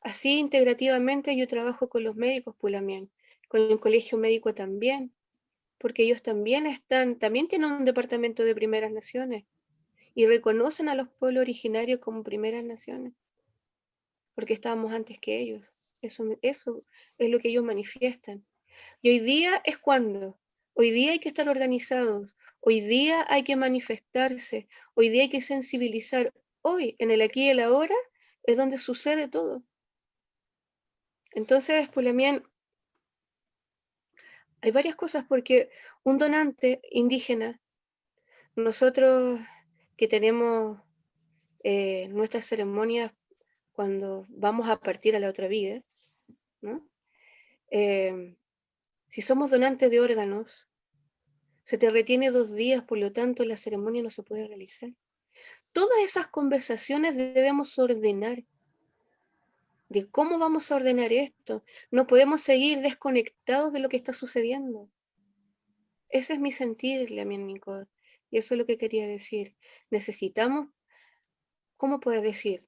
Así integrativamente yo trabajo con los médicos, Pulamien, con el colegio médico también, porque ellos también tienen un departamento de primeras naciones y reconocen a los pueblos originarios como primeras naciones, porque estábamos antes que ellos. Eso es lo que ellos manifiestan. Y hoy día es cuando. Hoy día hay que estar organizados. Hoy día hay que manifestarse. Hoy día hay que sensibilizar. Hoy, en el aquí y el ahora, es donde sucede todo. Entonces, Pulamien, hay varias cosas porque un donante indígena, nosotros que tenemos nuestras ceremonias cuando vamos a partir a la otra vida, ¿no? Si somos donantes de órganos, se te retiene 2 días, por lo tanto la ceremonia no se puede realizar. Todas esas conversaciones debemos ordenar, de cómo vamos a ordenar esto. No podemos seguir desconectados de lo que está sucediendo. Ese es mi sentir, Lamien Nicole, y eso es lo que quería decir. Necesitamos, ¿cómo poder decir?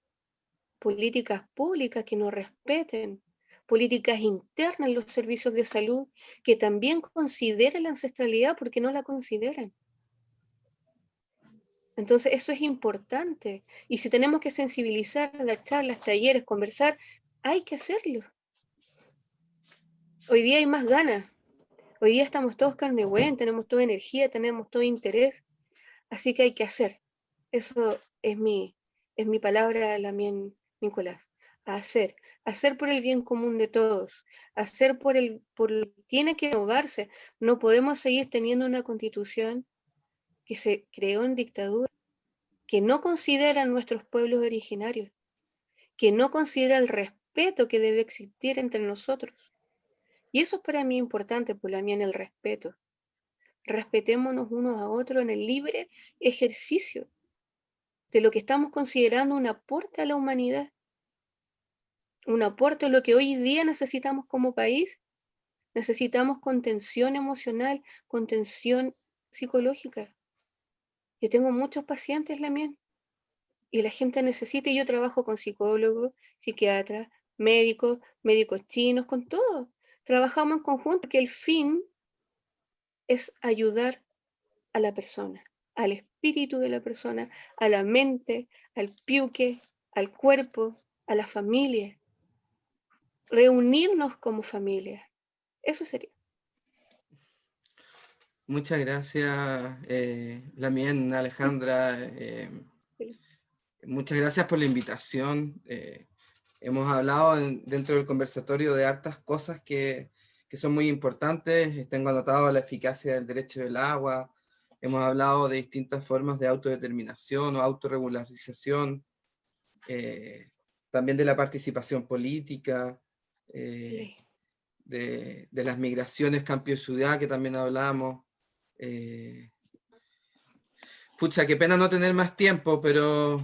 Políticas públicas que nos respeten, políticas internas en los servicios de salud que también consideren la ancestralidad porque no la consideran. Entonces eso es importante y si tenemos que sensibilizar, dar charlas, talleres, conversar, hay que hacerlo. Hoy día hay más ganas, hoy día estamos todos carne buena, tenemos toda energía, tenemos todo interés, así que hay que hacer. Eso es mi palabra, Lamien Nicolás. Hacer por el bien común de todos, hacer tiene que innovarse. No podemos seguir teniendo una constitución que se creó en dictadura, que no considera a nuestros pueblos originarios, que no considera el respeto que debe existir entre nosotros. Y eso es para mí importante, Pulamien, el respeto. Respetémonos unos a otros en el libre ejercicio de lo que estamos considerando un aporte a la humanidad, un aporte a lo que hoy día necesitamos como país. Necesitamos contención emocional, contención psicológica. Yo tengo muchos pacientes, Lamien, y la gente necesita, y yo trabajo con psicólogos, psiquiatras, médicos chinos, con todo. Trabajamos en conjunto, porque el fin es ayudar a la persona, al espíritu de la persona, a la mente, al piuque, al cuerpo, a la familia. Reunirnos como familia. Eso sería. Muchas gracias, Lamien, Alejandra. Sí. Muchas gracias por la invitación. Hemos hablado dentro del conversatorio de hartas cosas que son muy importantes. Tengo anotado la eficacia del derecho del agua. Hemos hablado de distintas formas de autodeterminación o autorregularización, también de la participación política, de las migraciones, cambio de ciudad, que también hablamos. Pucha, qué pena no tener más tiempo, pero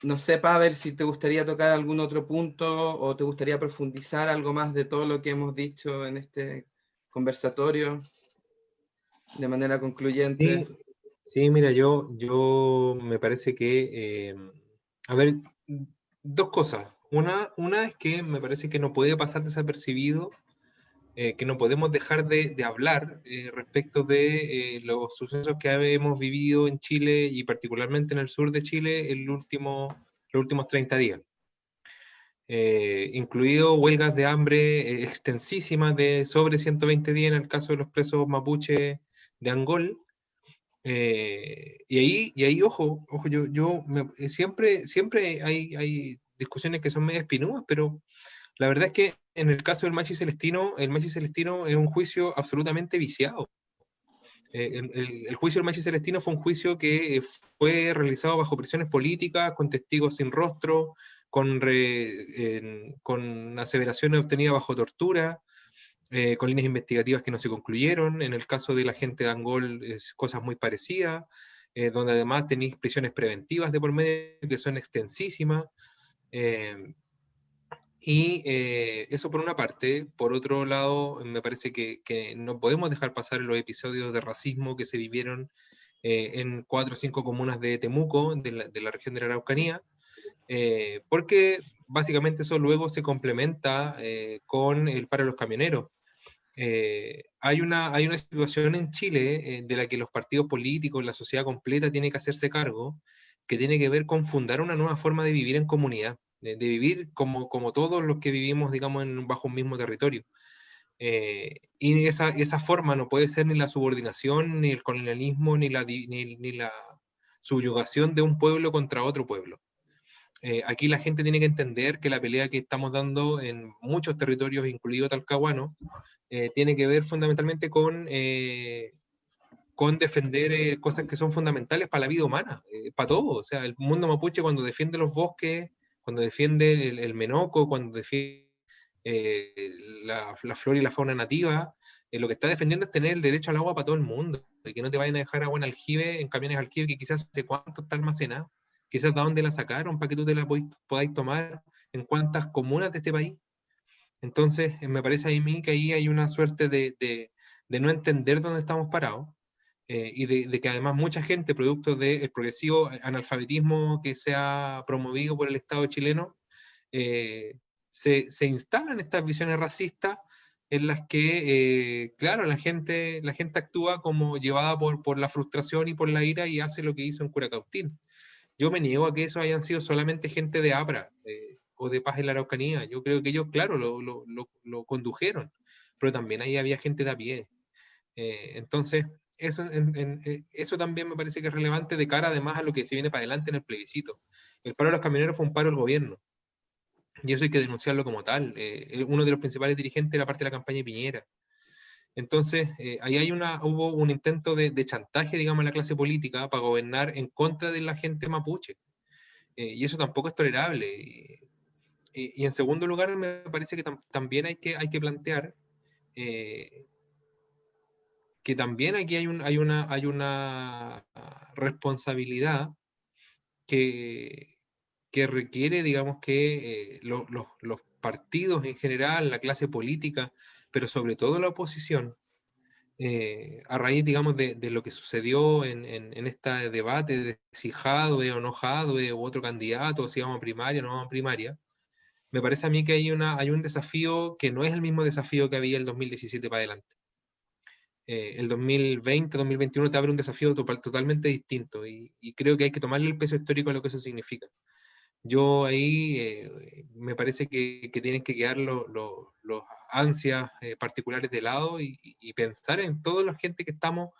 no sé, Pavel, si te gustaría tocar algún otro punto o te gustaría profundizar algo más de todo lo que hemos dicho en este conversatorio de manera concluyente. Sí, sí, mira, yo me parece que, a ver, dos cosas. Una es que me parece que no puede pasar desapercibido, que no podemos dejar de hablar respecto de los sucesos que hemos vivido en Chile y particularmente en el sur de Chile los últimos 30 días. Incluido huelgas de hambre extensísimas de sobre 120 días en el caso de los presos mapuche de Angol. Y ahí, ojo, siempre hay discusiones que son medio espinúas, pero la verdad es que en el caso del Machi Celestino, el Machi Celestino es un juicio absolutamente viciado. El juicio del Machi Celestino fue un juicio que fue realizado bajo presiones políticas, con testigos sin rostro, con aseveraciones obtenidas bajo tortura, con líneas investigativas que no se concluyeron. En el caso de la gente de Angol, cosas muy parecidas, donde además tenéis prisiones preventivas de por medio que son extensísimas. Eso por una parte. Por otro lado, me parece que no podemos dejar pasar los episodios de racismo que se vivieron en 4 o 5 comunas de Temuco, de la región de la Araucanía, porque básicamente eso luego se complementa con el paro de los camioneros. Hay una situación en Chile de la que los partidos políticos, la sociedad completa tiene que hacerse cargo, que tiene que ver con fundar una nueva forma de vivir en comunidad, de vivir como todos los que vivimos, digamos, bajo un mismo territorio. Y esa forma no puede ser ni la subordinación, ni el colonialismo, ni la subyugación de un pueblo contra otro pueblo. Aquí la gente tiene que entender que la pelea que estamos dando en muchos territorios, incluido Talcahuano, tiene que ver fundamentalmente con defender cosas que son fundamentales para la vida humana, para todo. O sea, el mundo mapuche cuando defiende los bosques, cuando defiende el menoco, cuando defiende la flora y la fauna nativa, lo que está defendiendo es tener el derecho al agua para todo el mundo, y que no te vayan a dejar agua en aljibe, en camiones aljibe que quizás hace cuánto está almacenada, quizás de dónde la sacaron para que tú te la podáis tomar, en cuántas comunas de este país. Entonces, me parece a mí que ahí hay una suerte de no entender dónde estamos parados, y de que además mucha gente, producto del progresivo analfabetismo que se ha promovido por el Estado chileno, se instalan estas visiones racistas en las que, claro, la gente actúa como llevada por la frustración y por la ira y hace lo que hizo en Curacautín. Yo me niego a que eso hayan sido solamente gente de APRA o de Paz en la Araucanía. Yo creo que ellos, claro, lo condujeron, pero también ahí había gente de a pie. Entonces, eso también me parece que es relevante de cara además a lo que se viene para adelante en el plebiscito. El paro de los camioneros fue un paro del gobierno, y eso hay que denunciarlo como tal. Uno de los principales dirigentes era parte de la campaña de Piñera. Entonces, ahí hubo un intento de chantaje, digamos, a la clase política para gobernar en contra de la gente mapuche. Y eso tampoco es tolerable. Y en segundo lugar, me parece que también hay que plantear que también aquí hay una responsabilidad que requiere, digamos, que los partidos en general, la clase política, pero sobre todo la oposición, a raíz, digamos, de lo que sucedió en este debate de si Jadwe o no Jadwe, u otro candidato, si vamos a primaria o no vamos a primaria, me parece a mí que hay un desafío que no es el mismo desafío que había el 2017 para adelante. El 2020, 2021 te abre un desafío totalmente distinto, y creo que hay que tomarle el peso histórico a lo que eso significa. Yo ahí me parece que tienen que quedar los ansias particulares de lado y pensar en toda la gente que estamos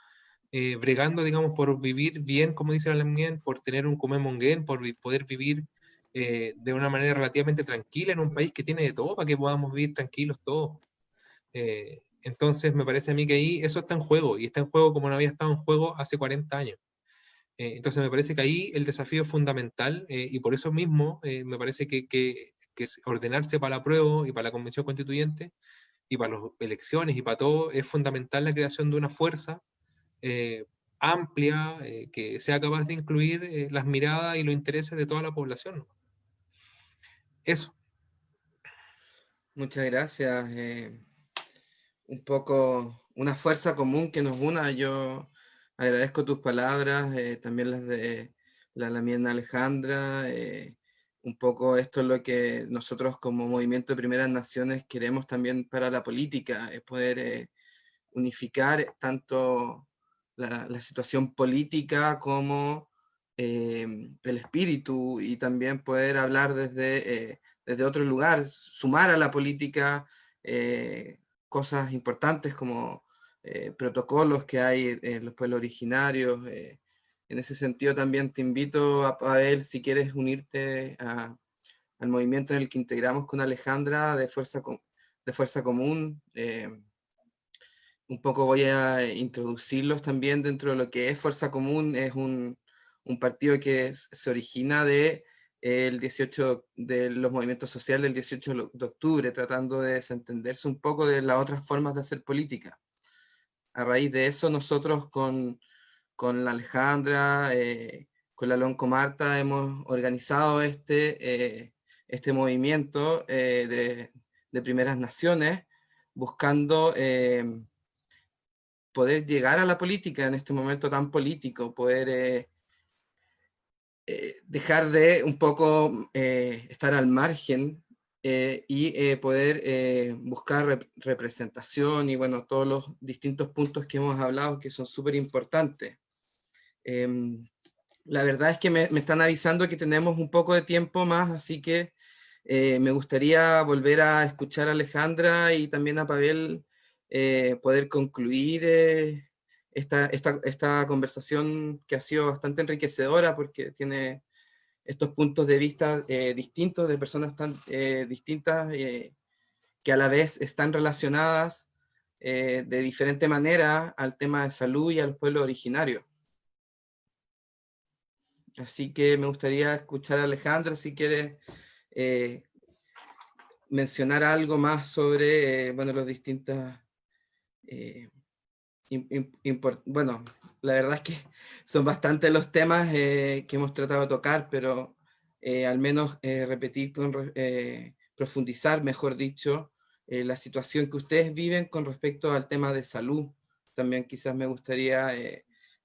bregando, digamos, por vivir bien, como dice la Lamien, por tener un Kumemongen, por poder vivir de una manera relativamente tranquila en un país que tiene de todo para que podamos vivir tranquilos todos. Entonces me parece a mí que ahí eso está en juego, y está en juego como no había estado en juego hace 40 años. Entonces me parece que ahí el desafío es fundamental, y por eso mismo me parece que ordenarse para la prueba y para la convención constituyente y para las elecciones y para todo es fundamental la creación de una fuerza amplia, que sea capaz de incluir las miradas y los intereses de toda la población. Eso. Muchas gracias. Un poco una fuerza común que nos una. Yo agradezco tus palabras, también las de la mía Alejandra. Un poco esto es lo que nosotros como Movimiento de Primeras Naciones queremos también para la política, es poder unificar tanto la situación política como el espíritu, y también poder hablar desde otro lugar, sumar a la política cosas importantes como protocolos que hay en los pueblos originarios. En ese sentido también te invito a ver si quieres unirte al movimiento en el que integramos con Alejandra de Fuerza Común. Un poco voy a introducirlos también dentro de lo que es Fuerza Común. Es un partido que se origina el 18, de los movimientos sociales del 18 de octubre, tratando de desentenderse un poco de las otras formas de hacer política. A raíz de eso, nosotros con la Alejandra, con la Lonco Marta, hemos organizado este movimiento de primeras naciones, buscando poder llegar a la política en este momento tan político, poder dejar de un poco estar al margen y poder buscar representación y bueno, todos los distintos puntos que hemos hablado que son súper importantes. La verdad es que me están avisando que tenemos un poco de tiempo más, así que me gustaría volver a escuchar a Alejandra y también a Pavel, poder concluir esta conversación que ha sido bastante enriquecedora porque tiene estos puntos de vista distintos de personas tan distintas que a la vez están relacionadas de diferente manera al tema de salud y a los pueblos originarios. Así que me gustaría escuchar a Alejandra si quiere mencionar algo más sobre bueno, los distintas bueno, la verdad es que son bastantes los temas que hemos tratado de tocar, pero al menos repetir, profundizar, mejor dicho, la situación que ustedes viven con respecto al tema de salud. También quizás me gustaría,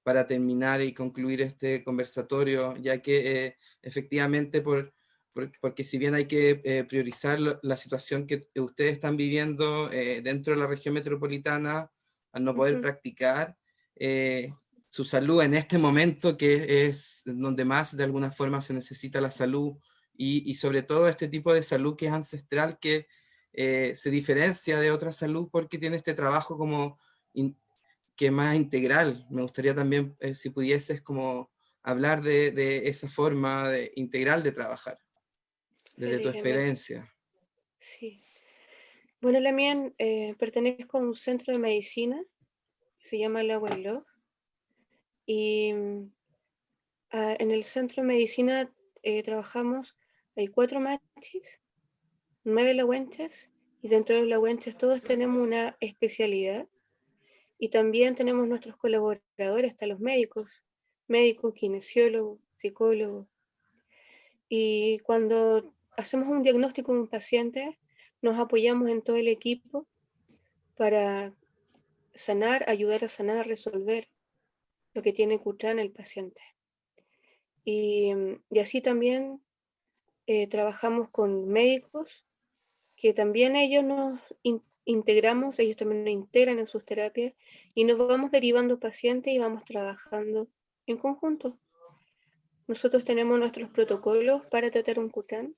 para terminar y concluir este conversatorio, ya que efectivamente, porque si bien hay que priorizar la situación que ustedes están viviendo dentro de la región metropolitana, al no poder practicar su salud en este momento, que es donde más de alguna forma se necesita la salud, y sobre todo este tipo de salud que es ancestral, que se diferencia de otra salud porque tiene este trabajo como que es más integral. Me gustaría también, si pudieses, como hablar de esa forma integral de trabajar, desde tu experiencia. Sí. Bueno, la mía pertenezco a un centro de medicina que se llama la Love, y en el centro de medicina trabajamos, hay 4 machis, 9 lahuenches, y dentro de los lahuenches todos tenemos una especialidad, y también tenemos nuestros colaboradores, hasta los médicos, kinesiólogos, psicólogos, y cuando hacemos un diagnóstico de un paciente, nos apoyamos en todo el equipo para sanar, ayudar a sanar, a resolver lo que tiene Cutrán el paciente. Y así también trabajamos con médicos, que también ellos nos integramos, ellos también nos integran en sus terapias, y nos vamos derivando pacientes y vamos trabajando en conjunto. Nosotros tenemos nuestros protocolos para tratar un Cutrán.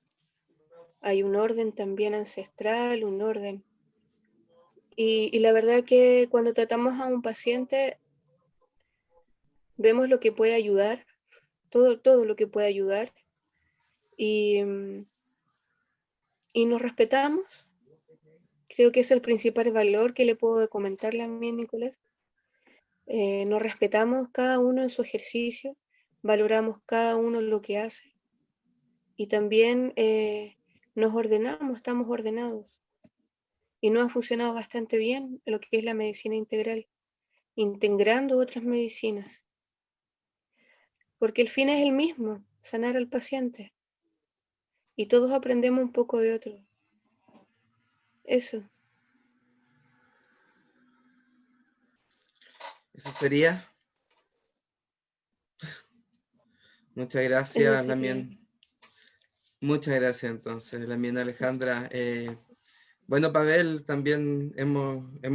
Hay un orden también ancestral, un orden. Y la verdad que cuando tratamos a un paciente, vemos lo que puede ayudar, todo lo que puede ayudar, y nos respetamos. Creo que es el principal valor que le puedo comentarle a mí, Nicolás. Nos respetamos cada uno en su ejercicio, valoramos cada uno lo que hace, y también nos ordenamos, estamos ordenados. Y nos ha funcionado bastante bien lo que es la medicina integral, integrando otras medicinas. Porque el fin es el mismo, sanar al paciente. Y todos aprendemos un poco de otro. Eso. Eso sería. Muchas Eso gracias, sería. Lamien. Muchas gracias, entonces, Lamien Alejandra. Bueno, Pavel, también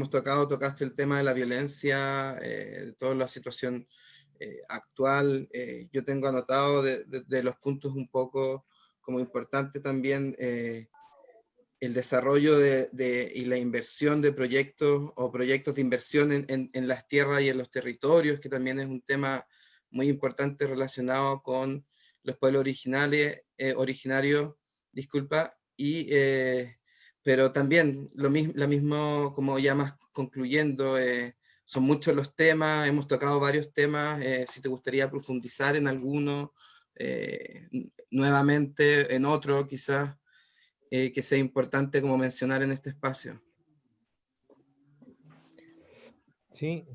tocaste el tema de la violencia, toda la situación actual. Yo tengo anotado de los puntos un poco como importante también el desarrollo y la inversión de proyectos o proyectos de inversión en las tierras y en los territorios, que también es un tema muy importante relacionado con los pueblos originarios, disculpa, pero también la mismo, como ya más concluyendo, son muchos los temas, hemos tocado varios temas, si te gustaría profundizar en alguno, nuevamente en otro quizás, que sea importante como mencionar en este espacio. Sí,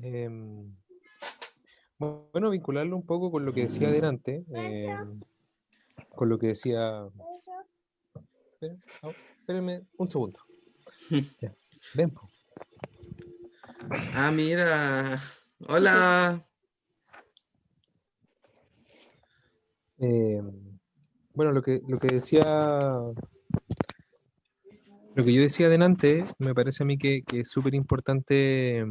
bueno, vincularlo un poco con lo que decía adelante, con lo que decía... Espérenme un segundo. Ya, ven, po. Ah, mira. Hola. Bueno, lo que decía, lo que yo decía adelante, me parece a mí que es súper importante.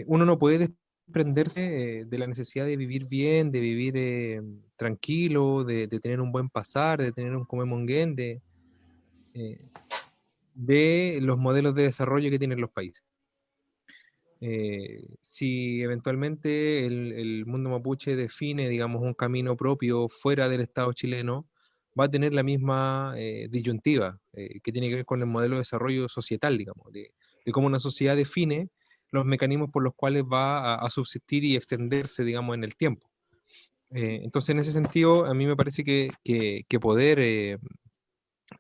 Uno no puede desprenderse de la necesidad de vivir bien, de vivir tranquilo, de tener un buen pasar, de tener un comemonguén, de los modelos de desarrollo que tienen los países. Si eventualmente el mundo mapuche define, digamos, un camino propio fuera del Estado chileno, va a tener la misma disyuntiva que tiene que ver con el modelo de desarrollo societal, digamos, de cómo una sociedad define los mecanismos por los cuales va a subsistir y extenderse, digamos, en el tiempo. Entonces, en ese sentido, a mí me parece que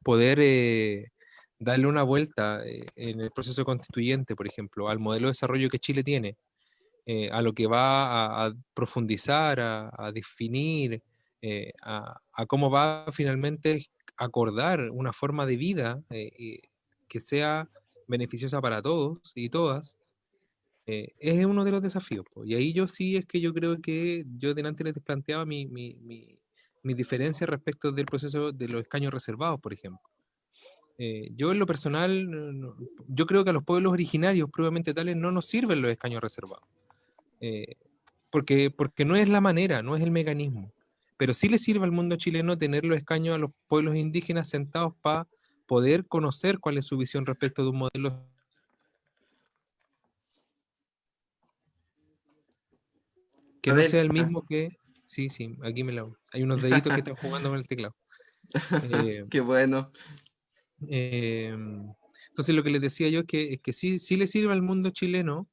poder darle una vuelta en el proceso constituyente, por ejemplo, al modelo de desarrollo que Chile tiene, a lo que va a profundizar, a definir, a cómo va finalmente a acordar una forma de vida que sea beneficiosa para todos y todas, es uno de los desafíos, po. Y ahí yo sí es que yo creo que yo delante les planteaba mi diferencia respecto del proceso de los escaños reservados, por ejemplo. Yo en lo personal, yo creo que a los pueblos originarios, probablemente tales, no nos sirven los escaños reservados. Porque no es la manera, no es el mecanismo. Pero sí le sirve al mundo chileno tener los escaños a los pueblos indígenas sentados para poder conocer cuál es su visión respecto de un modelo que no Pavel. sea el mismo que... Sí, sí, aquí me lo... Hay unos deditos que están jugando con el teclado. Qué bueno. Entonces lo que les decía yo es que sí le sirve al mundo chileno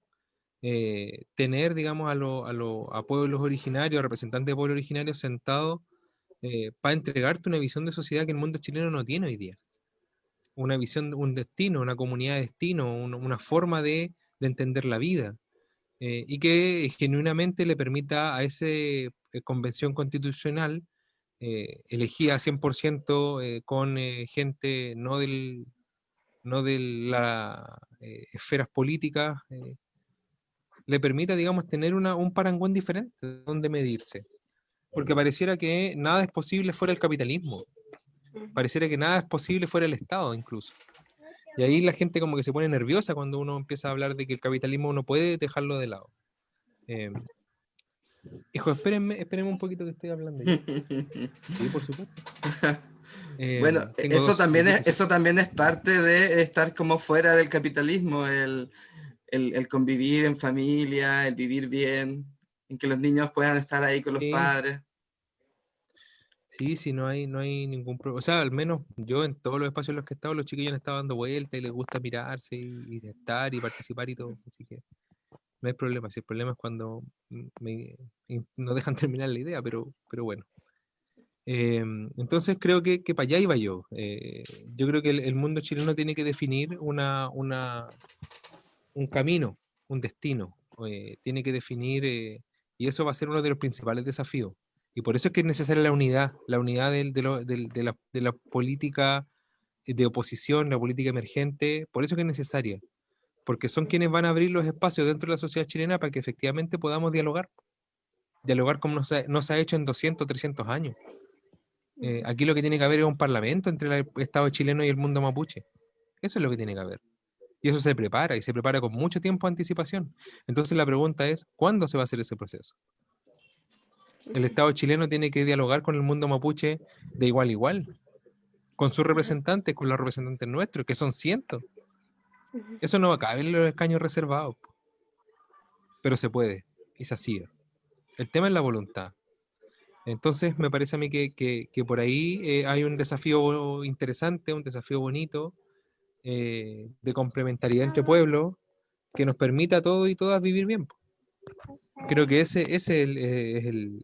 tener, digamos, a pueblos originarios, a representantes de pueblos originarios sentados para entregarte una visión de sociedad que el mundo chileno no tiene hoy día. Una visión, un destino, una comunidad de destino, una forma de entender la vida. Y que genuinamente le permita a esa convención constitucional elegida 100% con gente no de las esferas políticas, le permita, digamos, tener un parangón diferente donde medirse. Porque pareciera que nada es posible fuera del capitalismo. Pareciera que nada es posible fuera del Estado, incluso. Y ahí la gente como que se pone nerviosa cuando uno empieza a hablar de que el capitalismo uno puede dejarlo de lado. Hijo, espérenme un poquito que estoy hablando yo. Sí, por supuesto. Bueno, Tengo eso dos también es parte de estar como fuera del capitalismo, el convivir en familia, el vivir bien. en que los niños puedan estar ahí con los Sí, padres. sí, sí, no hay ningún problema. O sea, al menos yo en todos los espacios en los que he estado, los chiquillos han estado dando vueltas y les gusta mirarse y estar y participar y todo. Así que no hay problema. Si el problema es cuando no dejan terminar la idea, pero bueno. Entonces creo que para allá iba yo. Yo creo que el mundo chileno tiene que definir un camino, un destino. Tiene que definir, y eso va a ser uno de los principales desafíos. Y por eso es que es necesaria la unidad de la política de oposición, la política emergente, por eso que es necesaria, porque son quienes van a abrir los espacios dentro de la sociedad chilena para que efectivamente podamos dialogar como no se ha hecho en 200, 300 años. Aquí lo que tiene que haber es un parlamento entre el Estado chileno y el mundo mapuche. Eso es lo que tiene que haber. Y eso se prepara, y se prepara con mucho tiempo de anticipación. Entonces la pregunta es, ¿cuándo se va a hacer ese proceso? El Estado chileno tiene que dialogar con el mundo mapuche de igual a igual, con sus representantes, con los representantes nuestros, que son cientos. Eso no va a caber en los escaños reservados, pero se puede, y se hacía. El tema es la voluntad. Entonces me parece a mí que por ahí hay un desafío interesante, un desafío bonito, de complementariedad entre pueblos, que nos permita a todos y todas vivir bien. Creo que ese es el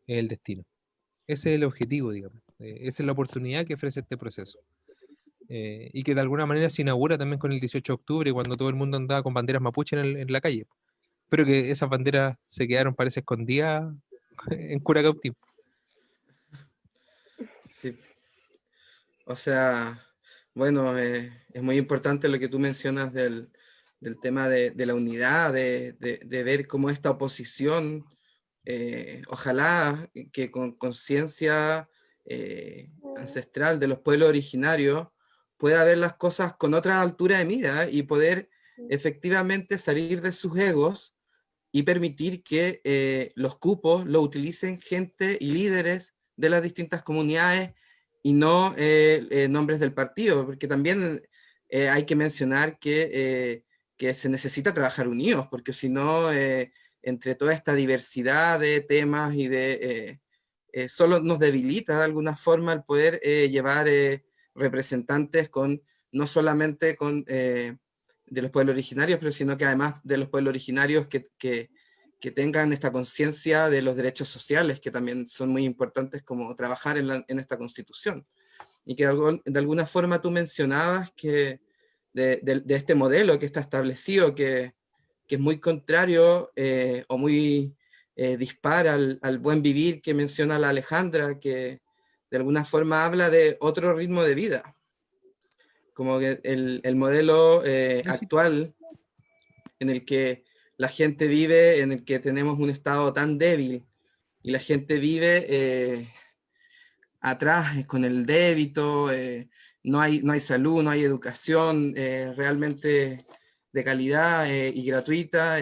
destino, ese es el objetivo, digamos. Esa es la oportunidad que ofrece este proceso. Y que de alguna manera se inaugura también con el 18 de octubre, cuando todo el mundo andaba con banderas mapuche en la calle. Pero que esas banderas se quedaron, parece, escondidas en Curacautín. Sí. O sea, bueno, es muy importante lo que tú mencionas del tema de la unidad, de ver cómo esta oposición, ojalá que con conciencia ancestral de los pueblos originarios, pueda ver las cosas con otra altura de mira y poder efectivamente salir de sus egos y permitir que los cupos lo utilicen gente y líderes de las distintas comunidades y no nombres del partido, porque también hay que mencionar que se necesita trabajar unidos, porque si no, entre toda esta diversidad de temas y solo nos debilita de alguna forma el poder llevar representantes con, no solamente con de los pueblos originarios, pero sino que además de los pueblos originarios que tengan esta conciencia de los derechos sociales, que también son muy importantes como trabajar en esta constitución. Y que de alguna forma tú mencionabas que de este modelo que está establecido, que es muy contrario o muy dispar al buen vivir que menciona la Alejandra, que de alguna forma habla de otro ritmo de vida. Como que el modelo actual en el que la gente vive, en el que tenemos un estado tan débil y la gente vive atrás con el débito, no hay salud, no hay educación realmente de calidad y gratuita.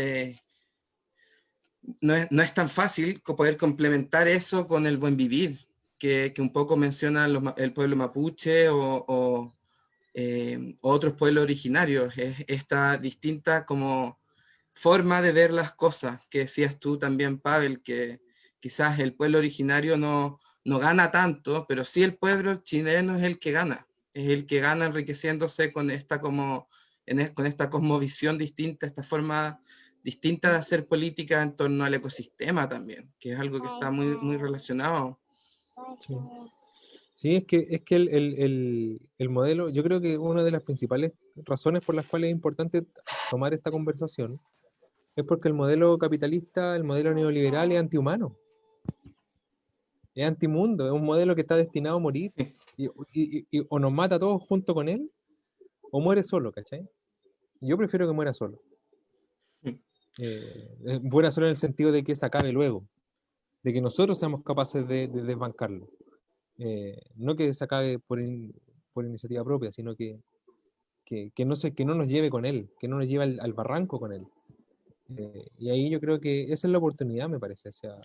No es tan fácil poder complementar eso con el buen vivir, que un poco menciona el pueblo mapuche o otros pueblos originarios. Es esta distinta como forma de ver las cosas, que decías tú también, Pavel, que quizás el pueblo originario no gana tanto, pero sí el pueblo chileno es el que gana enriqueciéndose con esta, con esta cosmovisión distinta, esta forma distinta de hacer política en torno al ecosistema también, que es algo que está muy relacionado. Sí. Sí, es que el modelo, yo creo que una de las principales razones por las cuales es importante tomar esta conversación es porque el modelo capitalista, el modelo neoliberal es antihumano, es antimundo, es un modelo que está destinado a morir y o nos mata a todos junto con él o muere solo, ¿cachai? Yo prefiero que muera solo. Muera solo en el sentido de que se acabe luego, de que nosotros seamos capaces de desbancarlo. No que se acabe por iniciativa propia, sino que no nos lleve con él, que no nos lleve al barranco con él. Y ahí yo creo que esa es la oportunidad, me parece. O sea,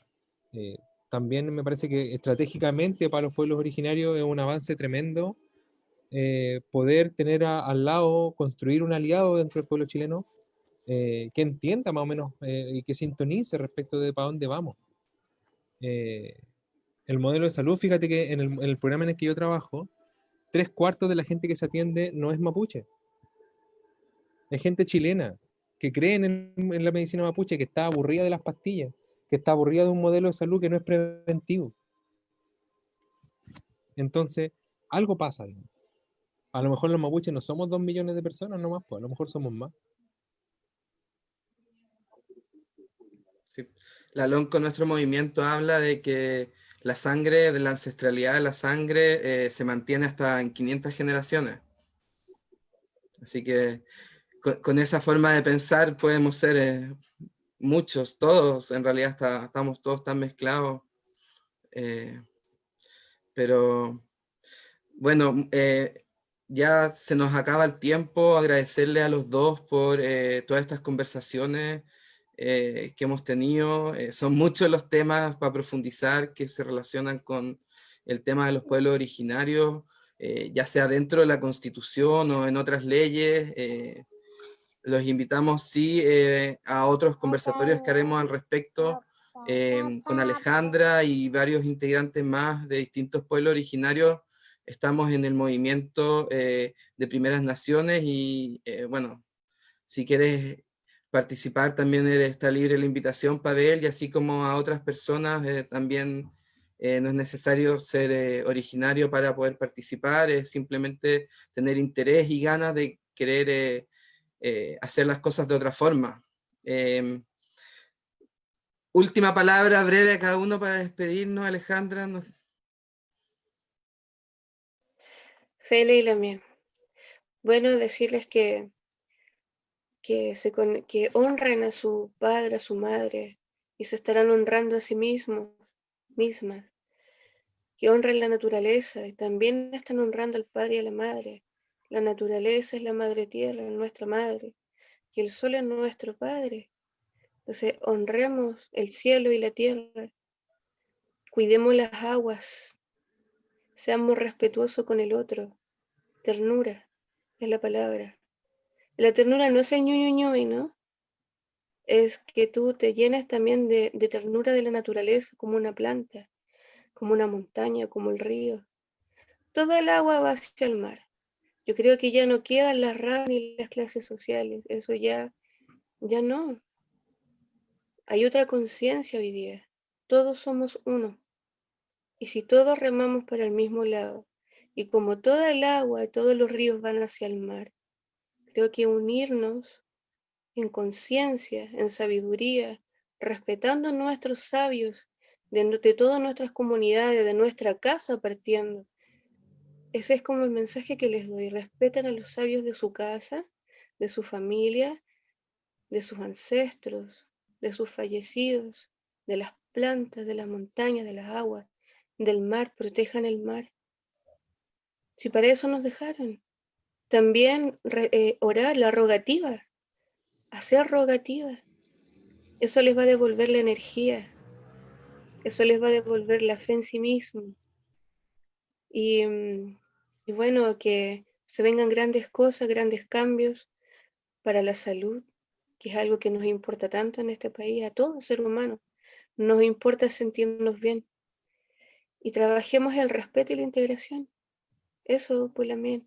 también me parece que estratégicamente para los pueblos originarios es un avance tremendo poder tener al lado, construir un aliado dentro del pueblo chileno que entienda más o menos y que sintonice respecto de para dónde vamos. El modelo de salud, fíjate que en el programa en el que yo trabajo, 3/4 de la gente que se atiende no es mapuche. Es gente chilena que cree en la medicina mapuche, que está aburrida de las pastillas, que está aburrida de un modelo de salud que no es preventivo. Entonces, algo pasa. Digamos. A lo mejor los mapuches no somos 2 millones de personas nomás, pues a lo mejor somos más. Sí. La LON con nuestro movimiento habla de que la sangre, de la ancestralidad de la sangre, se mantiene hasta en 500 generaciones. Así que con esa forma de pensar podemos ser muchos, todos, en realidad estamos todos tan mezclados. Pero bueno, ya se nos acaba el tiempo. Agradecerle a los dos por todas estas conversaciones que hemos tenido. Son muchos los temas para profundizar que se relacionan con el tema de los pueblos originarios, ya sea dentro de la Constitución o en otras leyes. Los invitamos, sí, a otros conversatorios que haremos al respecto con Alejandra y varios integrantes más de distintos pueblos originarios. Estamos en el movimiento de Primeras Naciones y, bueno, si quieres participar también está libre la invitación, Pavel, y así como a otras personas también no es necesario ser originario para poder participar, es simplemente tener interés y ganas de querer hacer las cosas de otra forma. Última palabra breve a cada uno para despedirnos, Alejandra. Fele y la mía. Bueno, decirles que que honren a su padre, a su madre, y se estarán honrando a sí mismos, mismas, que honren la naturaleza y también están honrando al padre y a la madre. La naturaleza es la madre tierra, es nuestra madre, y el sol es nuestro padre. Entonces, honremos el cielo y la tierra, cuidemos las aguas, seamos respetuosos con el otro. Ternura es la palabra. La ternura no es el ñuñuñuy, ¿no? Es que tú te llenes también de ternura de la naturaleza, como una planta, como una montaña, como el río. Toda el agua va hacia el mar. Yo creo que ya no quedan las razas ni las clases sociales, eso ya no. Hay otra conciencia hoy día. Todos somos uno. Y si todos remamos para el mismo lado, y como toda el agua y todos los ríos van hacia el mar, creo que unirnos en conciencia, en sabiduría, respetando a nuestros sabios de todas nuestras comunidades, de nuestra casa partiendo. Ese es como el mensaje que les doy. Respeten a los sabios de su casa, de su familia, de sus ancestros, de sus fallecidos, de las plantas, de las montañas, de las aguas, del mar. Protejan el mar. Si para eso nos dejaron. También orar, la rogativa, hacer rogativa. Eso les va a devolver la energía, eso les va a devolver la fe en sí mismo. Y bueno, que se vengan grandes cosas, grandes cambios para la salud, que es algo que nos importa tanto en este país, a todo ser humano. Nos importa sentirnos bien. Y trabajemos el respeto y la integración. Eso, pues, también.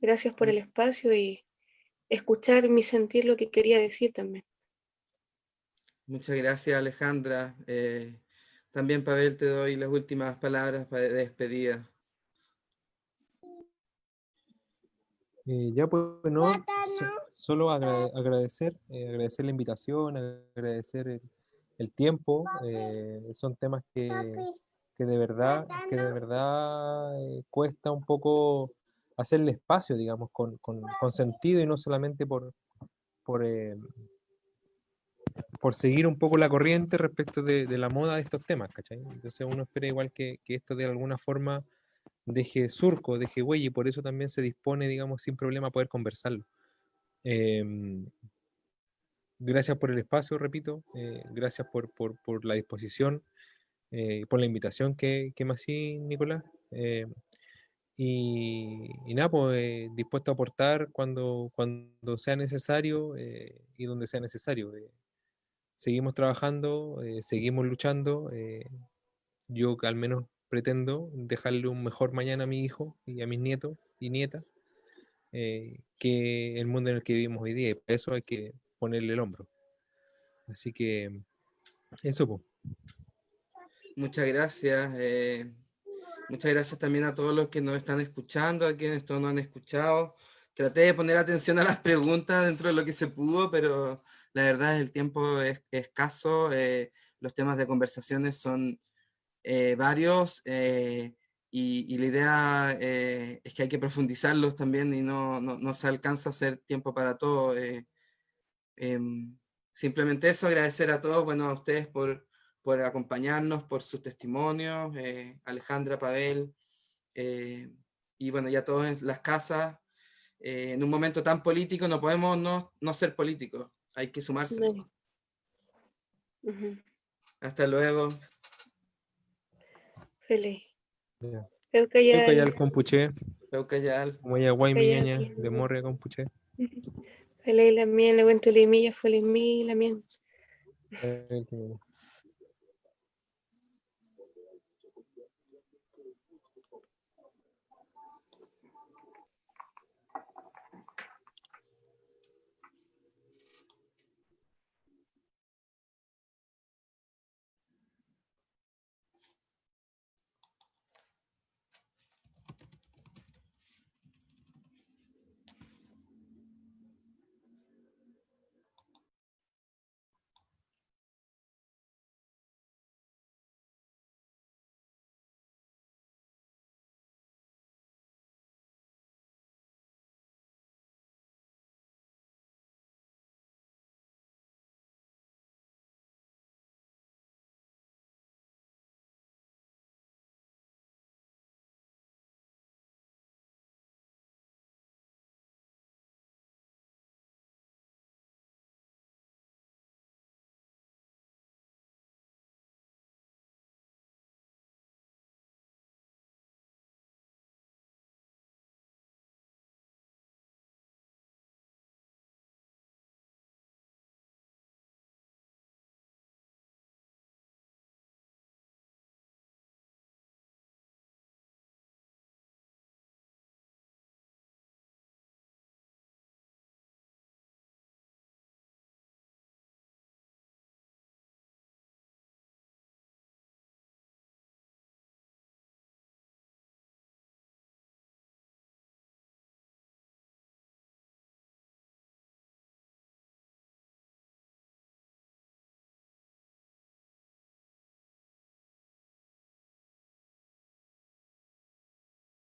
Gracias por el espacio y escuchar mi sentir lo que quería decir también. Muchas gracias, Alejandra. También, Pavel, te doy las últimas palabras de despedida. Ya pues no, solo agradecer, agradecer la invitación, agradecer el tiempo. Son temas que de verdad cuesta un poco hacerle espacio, digamos, con sentido y no solamente por, eh, por seguir un poco la corriente respecto de la moda de estos temas, ¿cachai? Entonces uno espera igual que esto de alguna forma deje surco, deje huella y por eso también se dispone, digamos, sin problema a poder conversarlo. Gracias por el espacio, repito, gracias por la disposición, por la invitación que me hacía Nicolás. Y nada, pues dispuesto a aportar cuando sea necesario y donde sea necesario. Seguimos trabajando, seguimos luchando. Yo al menos pretendo dejarle un mejor mañana a mi hijo y a mis nietos y nietas que el mundo en el que vivimos hoy día. Y para eso hay que ponerle el hombro. Así que eso, pues. Muchas gracias. Muchas gracias también a todos los que nos están escuchando, a quienes no nos han escuchado. Traté de poner atención a las preguntas dentro de lo que se pudo, pero la verdad el tiempo es escaso. Los temas de conversaciones son varios y la idea es que hay que profundizarlos también y no se alcanza a hacer tiempo para todo. Simplemente eso, agradecer a todos, bueno, a ustedes por acompañarnos, por sus testimonios, Alejandra, Pavel, eh, y bueno, ya todos en las casas. En un momento tan político no podemos no ser políticos, hay que sumarse. Vale. Ujú. Hasta luego. Feliz. Ya. Eucayal. Eucayal Compuché, Peucayal. como ella guay Eucayal. miñaña, de Morria Compuché. Feliz la miel, le cuento limilla, feliz mi la miel.